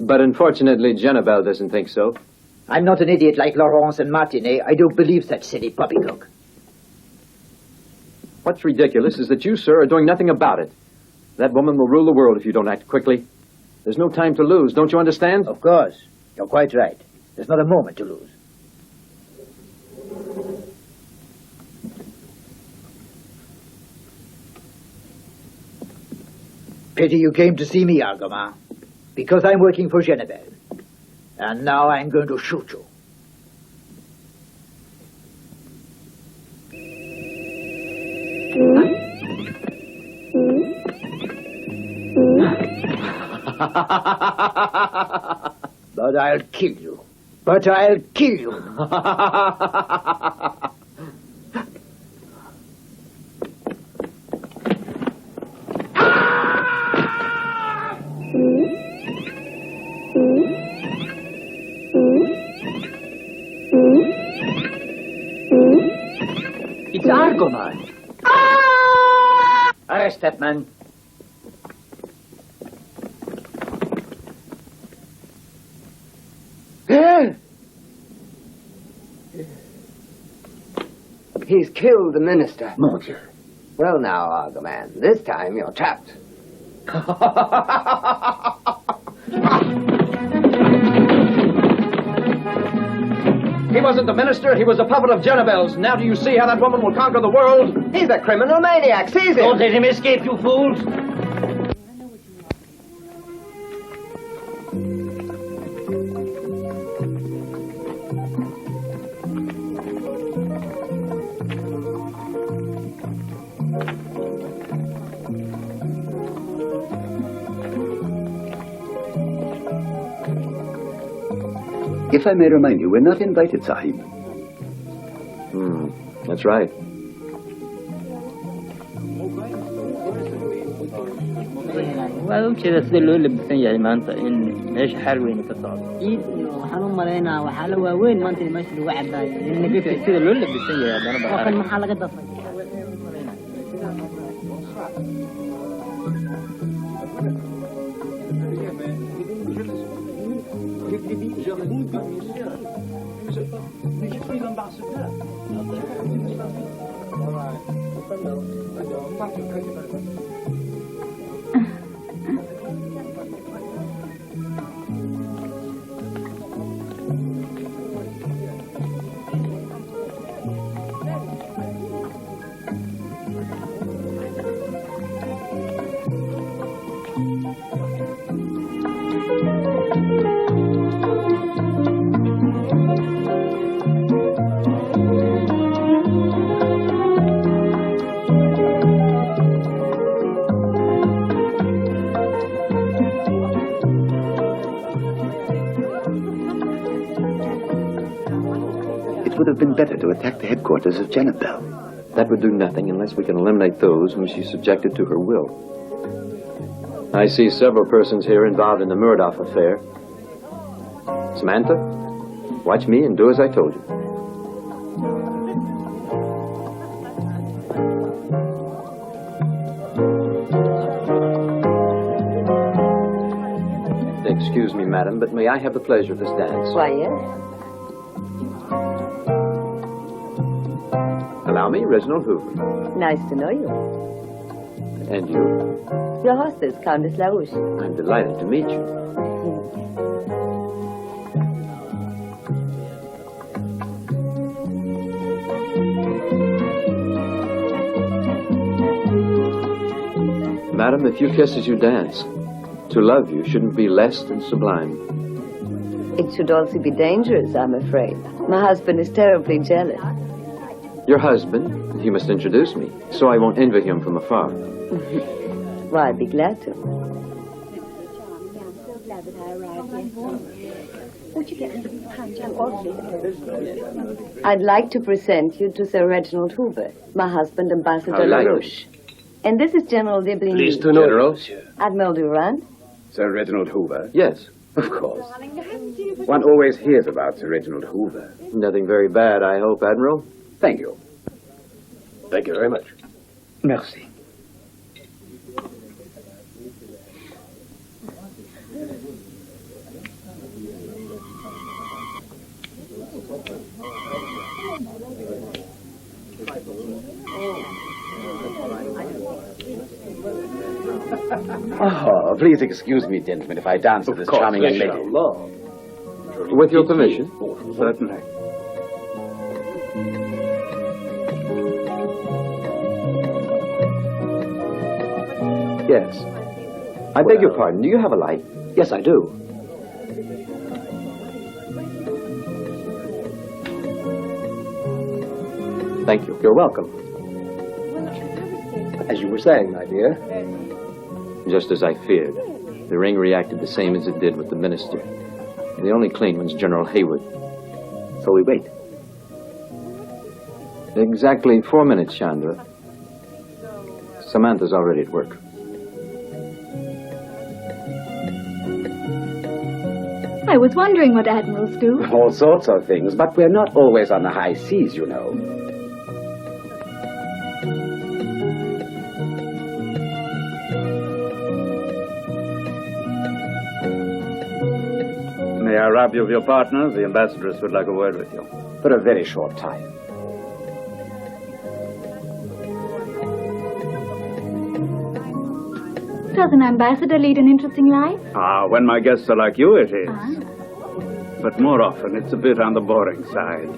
But unfortunately, Jenabel doesn't think so. I'm not an idiot like Laurence and Martinet. I don't believe such silly poppycock. What's ridiculous is that you, sir, are doing nothing about it. That woman will rule the world if you don't act quickly. There's no time to lose, don't you understand? Of course. You're quite right. There's not a moment to lose. Pity you came to see me, Argoman. Because I'm working for Jenabel. And now I'm going to shoot you. But I'll kill you. But I'll kill you. Argoman! Arrest that man. He's killed the minister. Mon Dieu. Well now, Argoman, this time you're trapped. He wasn't the minister, he was a puppet of Jezebel's. Now do you see how that woman will conquer the world? He's a criminal maniac. Seize him! Don't let him escape, you fools! If I may remind you, we're not invited, Sahib. That's right. وكذا sida loo labisan yahay maanta in meesha xal weyn ka socdo waxaan u maleynaa waxa la waaweyn maanta meesha lagu cabaayo sida loo labisan yahay hadana waxan maxaa laga dafay It would have been better to attack the headquarters of Jezebel. That would do nothing unless we can eliminate those whom she subjected to her will. I see several persons here involved in the Murdoch affair. Samantha, watch me and do as I told you. Excuse me, madam, but may I have the pleasure of this dance? Why, yes. Allow me, Reginald Hoover. Nice to know you. And you? Your hostess, Countess LaRouche. I'm delighted to meet you. Madam, if you kiss as you dance, to love you shouldn't be less than sublime. It should also be dangerous, I'm afraid. My husband is terribly jealous. Your husband? He must introduce me, so I won't envy him from afar. Well, I'd be glad to. I'd like to present you to Sir Reginald Hoover, my husband, Ambassador LaRouche. And this is General Dibling. Pleased to know, General. Admiral Durand. Sir Reginald Hoover? Yes. Of course. One always hears about Sir Reginald Hoover. Nothing very bad, I hope, Admiral. Thank you. Thank you very much. Merci. Oh, please excuse me, gentlemen, if I dance with this charming young lady. With your permission. Certainly. Yes. I beg your pardon. Do you have a light? Yes, I do. Thank you. You're welcome. As you were saying, my dear. Just as I feared. The ring reacted the same as it did with the minister. The only clean one's General Haywood. So we wait. Exactly 4 minutes, Chandra. Samantha's already at work. I was wondering what admirals do. All sorts of things, but we're not always on the high seas, you know. copy of your partner. The ambassadress would like a word with you. For a very short time. Does an ambassador lead an interesting life? Ah, when my guests are like you, it is. But more often, it's a bit on the boring side.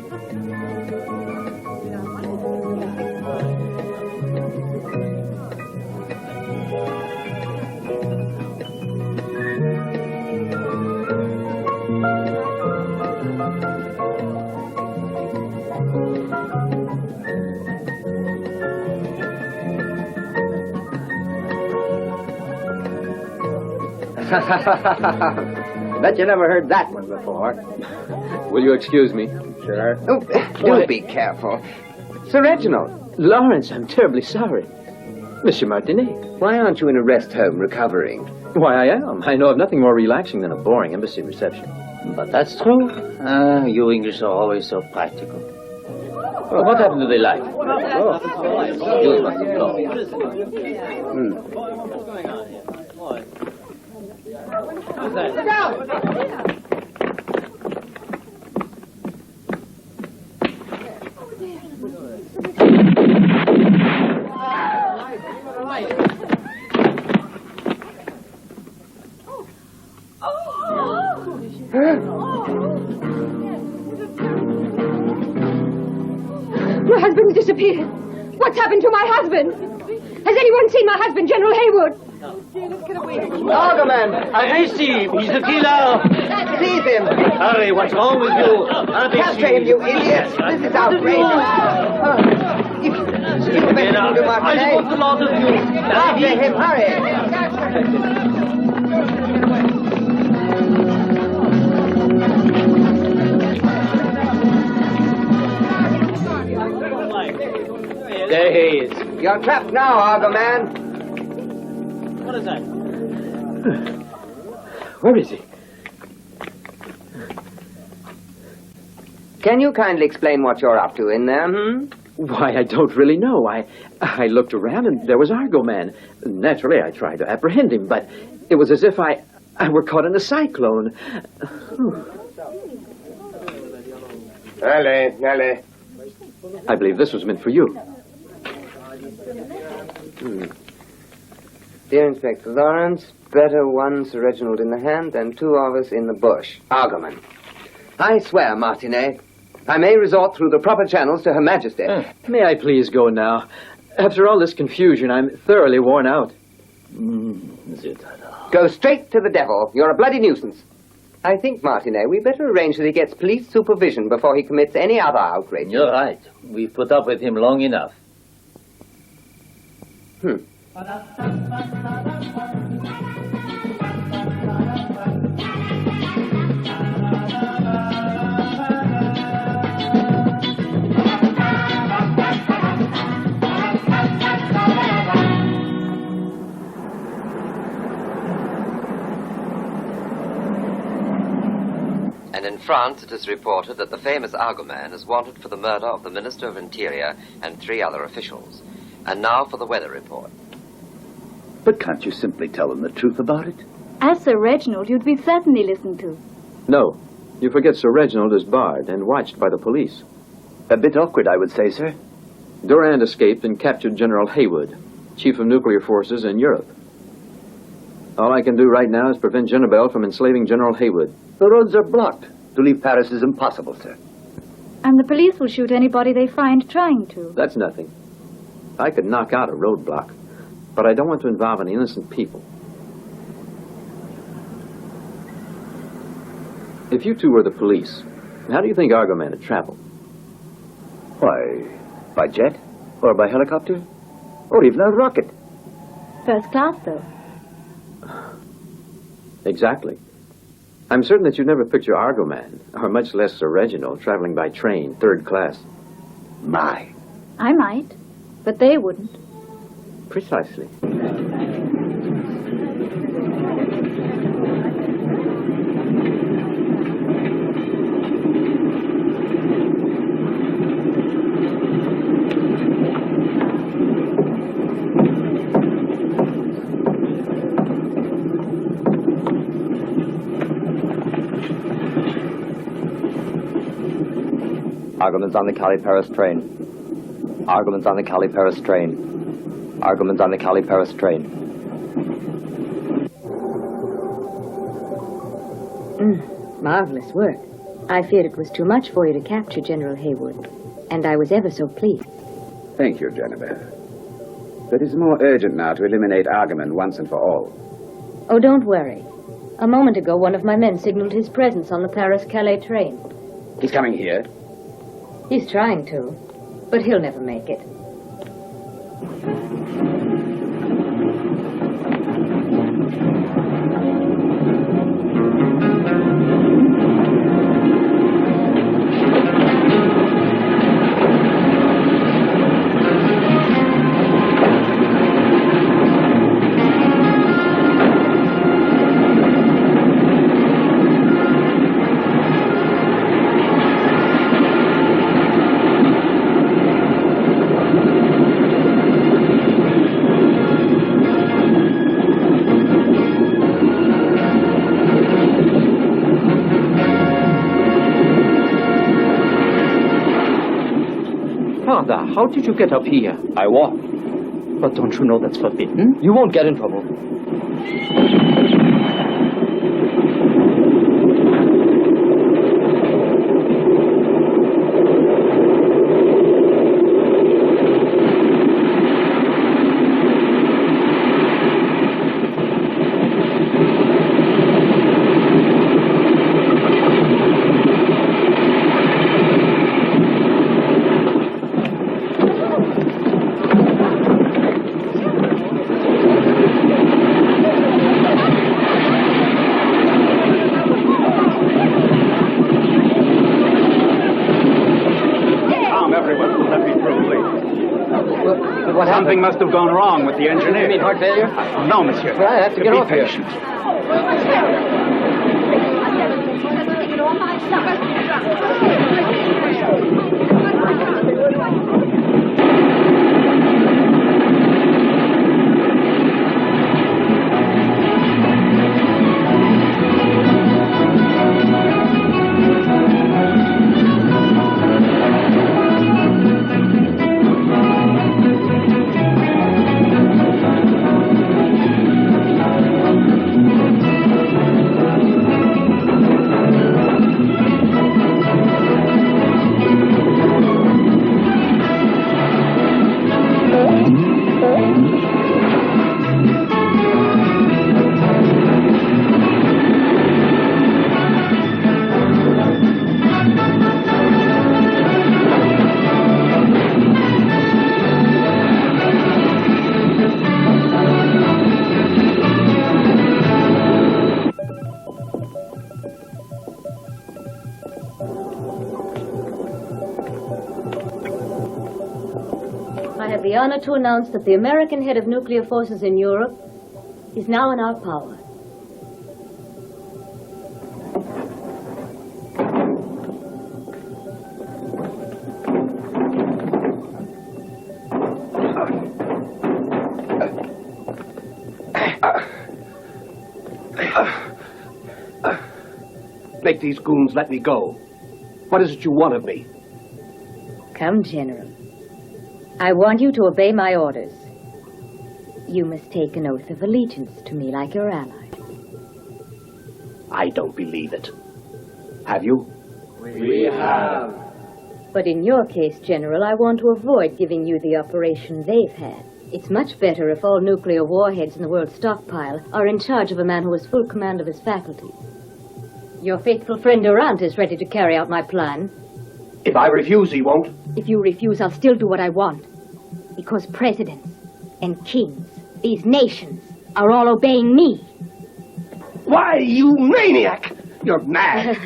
Bet you never heard that one before. Will you excuse me? Sure. Oh, do be careful. Sir Reginald. Lawrence, I'm terribly sorry. Monsieur Martinet. Why aren't you in a rest home recovering? Why, I am. I know of nothing more relaxing than a boring embassy reception. But that's true. You English are always so practical. Well, what happened to the light? You must have known. Look out! My husband's disappeared. What's happened to my husband? Has anyone seen my husband, General Haywood? Argoman! I see him. He's the killer. Seize him! Hurry, what's wrong with you? Capture him, you idiots! This is outrageous! You better do my I want the lot of you. After him, hurry! There he is. You're trapped now, Argoman. What is that? Where is he? Can you kindly explain what you're up to in there, Why, I don't really know. I looked around and there was Argoman. Naturally, I tried to apprehend him, but it was as if I were caught in a cyclone. Allez. I believe this was meant for you. Dear Inspector Lawrence, better one Sir Reginald in the hand than two of us in the bush. Argoman. I swear, Martinet, I may resort through the proper channels to Her Majesty. May I please go now? After all this confusion, I'm thoroughly worn out. Go straight to the devil. You're a bloody nuisance. I think, Martinet, we better arrange that he gets police supervision before he commits any other outrage. You're right. We've put up with him long enough. And in France, it is reported that the famous Argoman is wanted for the murder of the Minister of Interior and 3 other officials. And now for the weather report. But can't you simply tell them the truth about it? As Sir Reginald, you'd be certainly listened to. No. You forget Sir Reginald is barred and watched by the police. A bit awkward, I would say, sir. Durand escaped and captured General Haywood, Chief of Nuclear Forces in Europe. All I can do right now is prevent Jenabel from enslaving General Haywood. The roads are blocked. To leave Paris is impossible, sir. And the police will shoot anybody they find trying to. That's nothing. I could knock out a roadblock, but I don't want to involve any innocent people. If you two were the police, how do you think Argoman had traveled? Why, by jet? Or by helicopter? Or even a rocket? First class, though. Exactly. I'm certain that you'd never picture Argoman, or much less Sir Reginald, traveling by train, 3rd class. My. I might, but they wouldn't. Precisely. Argoman's on the Cali-Paris train. Argoman's on the Cali-Paris train. Argoman's on the Cali-Paris train. Marvelous work. I feared it was too much for you to capture General Haywood, and I was ever so pleased. Thank you, Genevieve. But it's more urgent now to eliminate Argoman once and for all. Oh, don't worry. A moment ago, one of my men signaled his presence on the Paris-Calais train. He's coming here. He's trying to, but he'll never make it. How did you get up here? I walked. But don't you know that's forbidden? You won't get in trouble. Something must have gone wrong with the engineer. You mean heart failure? No, monsieur. Well, I have to get off here. I have the honor to announce that the American head of nuclear forces in Europe is now in our power. Make these goons let me go. What is it you want of me? Come, General. I want you to obey my orders. You must take an oath of allegiance to me like your ally. I don't believe it. Have you? We have. But in your case, General, I want to avoid giving you the operation they've had. It's much better if all nuclear warheads in the world's stockpile are in charge of a man who has full command of his faculties. Your faithful friend Durant is ready to carry out my plan. If I refuse, he won't. If you refuse, I'll still do what I want. Because presidents and kings, these nations, are all obeying me. Why, you maniac! You're mad.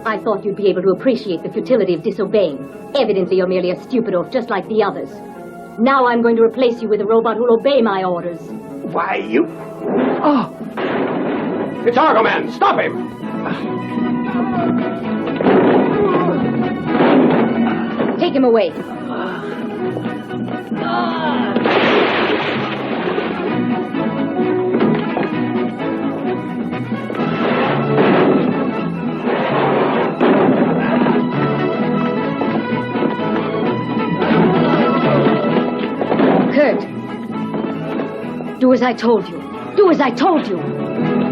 I thought you'd be able to appreciate the futility of disobeying. Evidently, you're merely a stupid oaf, just like the others. Now I'm going to replace you with a robot who'll obey my orders. Why, you... Oh! It's Argoman! Stop him! Take him away. Kurt, do as I told you. Do as I told you.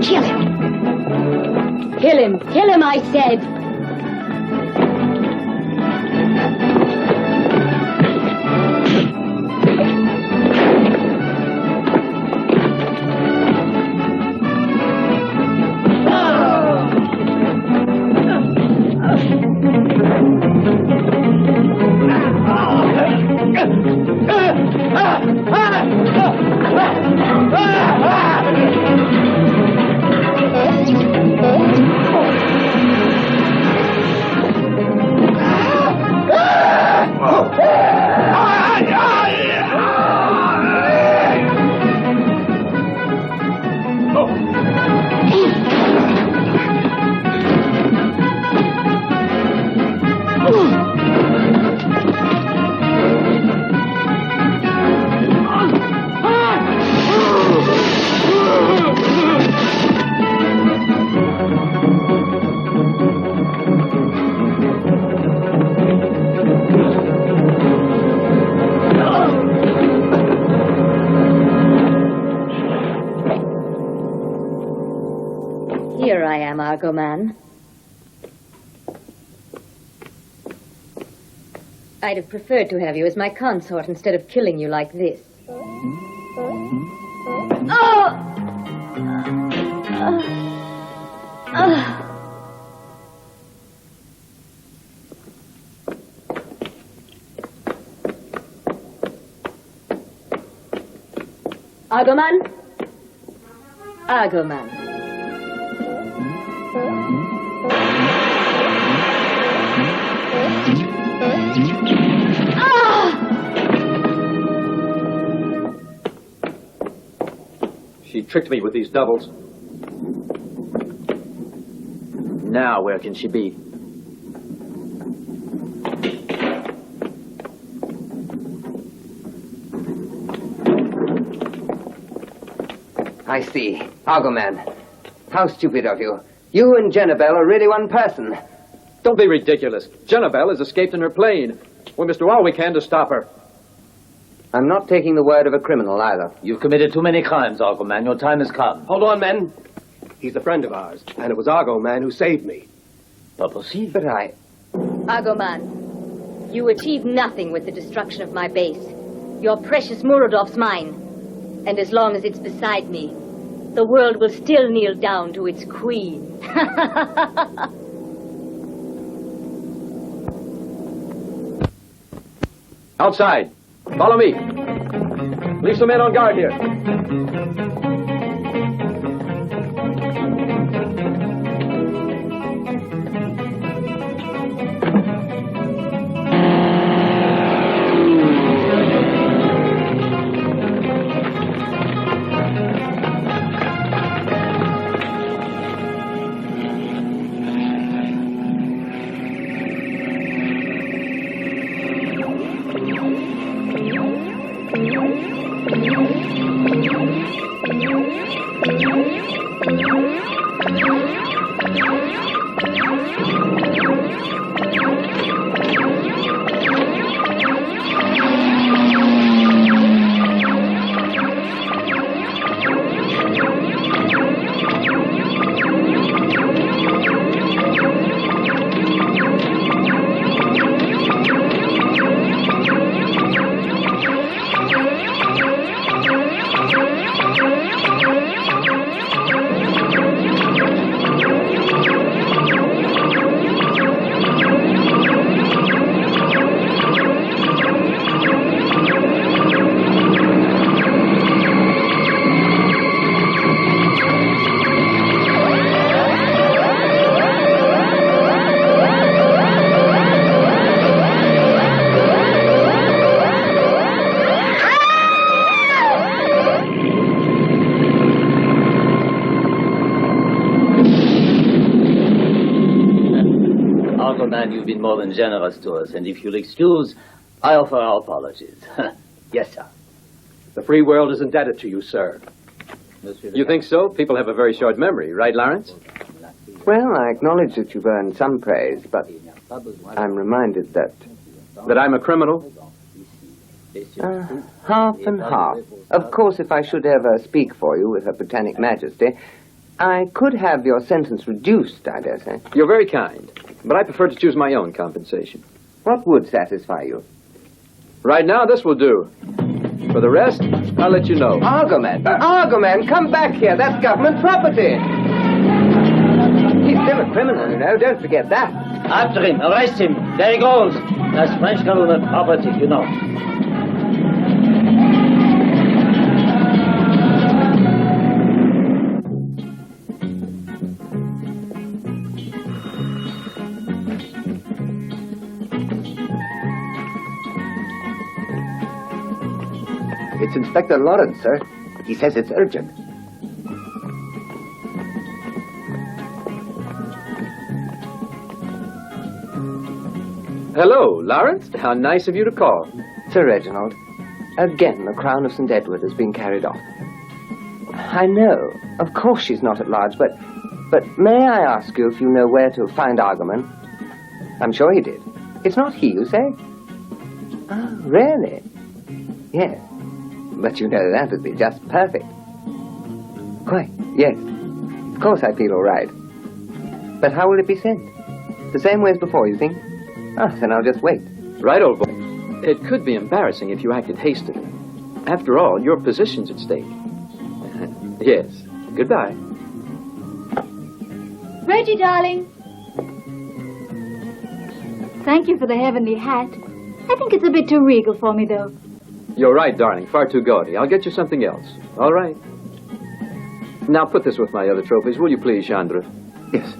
Kill him. Kill him. Kill him, I said. Here I am, Argoman. I'd have preferred to have you as my consort instead of killing you like this. Argoman? Argoman. She tricked me with these doubles. Now, where can she be? I see. Argoman. How stupid of you. You and Jennabelle are really one person. Don't be ridiculous. Jennabelle has escaped in her plane. We must do all we can to stop her. I'm not taking the word of a criminal either. You've committed too many crimes, Argoman. Your time has come. Hold on, men. He's a friend of ours, and it was Argoman who saved me. Pas possible. But I... Argoman, you achieved nothing with the destruction of my base. Your precious Muradov's mine. And as long as it's beside me, the world will still kneel down to its queen. Outside. Follow me. Leave some men on guard here. Argoman, you've been more than generous to us, and if you'll excuse, I offer our apologies. Yes, sir. The free world is indebted to you, sir. You think so? People have a very short memory, right, Lawrence? Well, I acknowledge that you've earned some praise, but I'm reminded that... That I'm a criminal? Half and half. Of course, if I should ever speak for you with Her Britannic Majesty, I could have your sentence reduced, I dare say. You're very kind, but I prefer to choose my own compensation. What would satisfy you? Right now, this will do. For the rest, I'll let you know. Argoman! Argoman, come back here! That's government property! He's still a criminal, you know. Don't forget that. After him, arrest him. There he goes. That's French government property, you know. It's Inspector Lawrence, sir. He says it's urgent. Hello, Lawrence. How nice of you to call. Sir Reginald, again the crown of St. Edward has been carried off. I know, of course she's not at large, but may I ask you if you know where to find Argoman? I'm sure he did. It's not he, you say? Oh, really? Yes. But you know, that would be just perfect. Quite, yes. Of course I feel all right. But how will it be sent? The same way as before, you think? Ah, then I'll just wait. Right, old boy. It could be embarrassing if you acted hastily. After all, your position's at stake. Yes. Goodbye. Reggie, darling. Thank you for the heavenly hat. I think it's a bit too regal for me, though. You're right, darling. Far too gaudy. I'll get you something else. All right. Now put this with my other trophies, will you please, Chandra? Yes.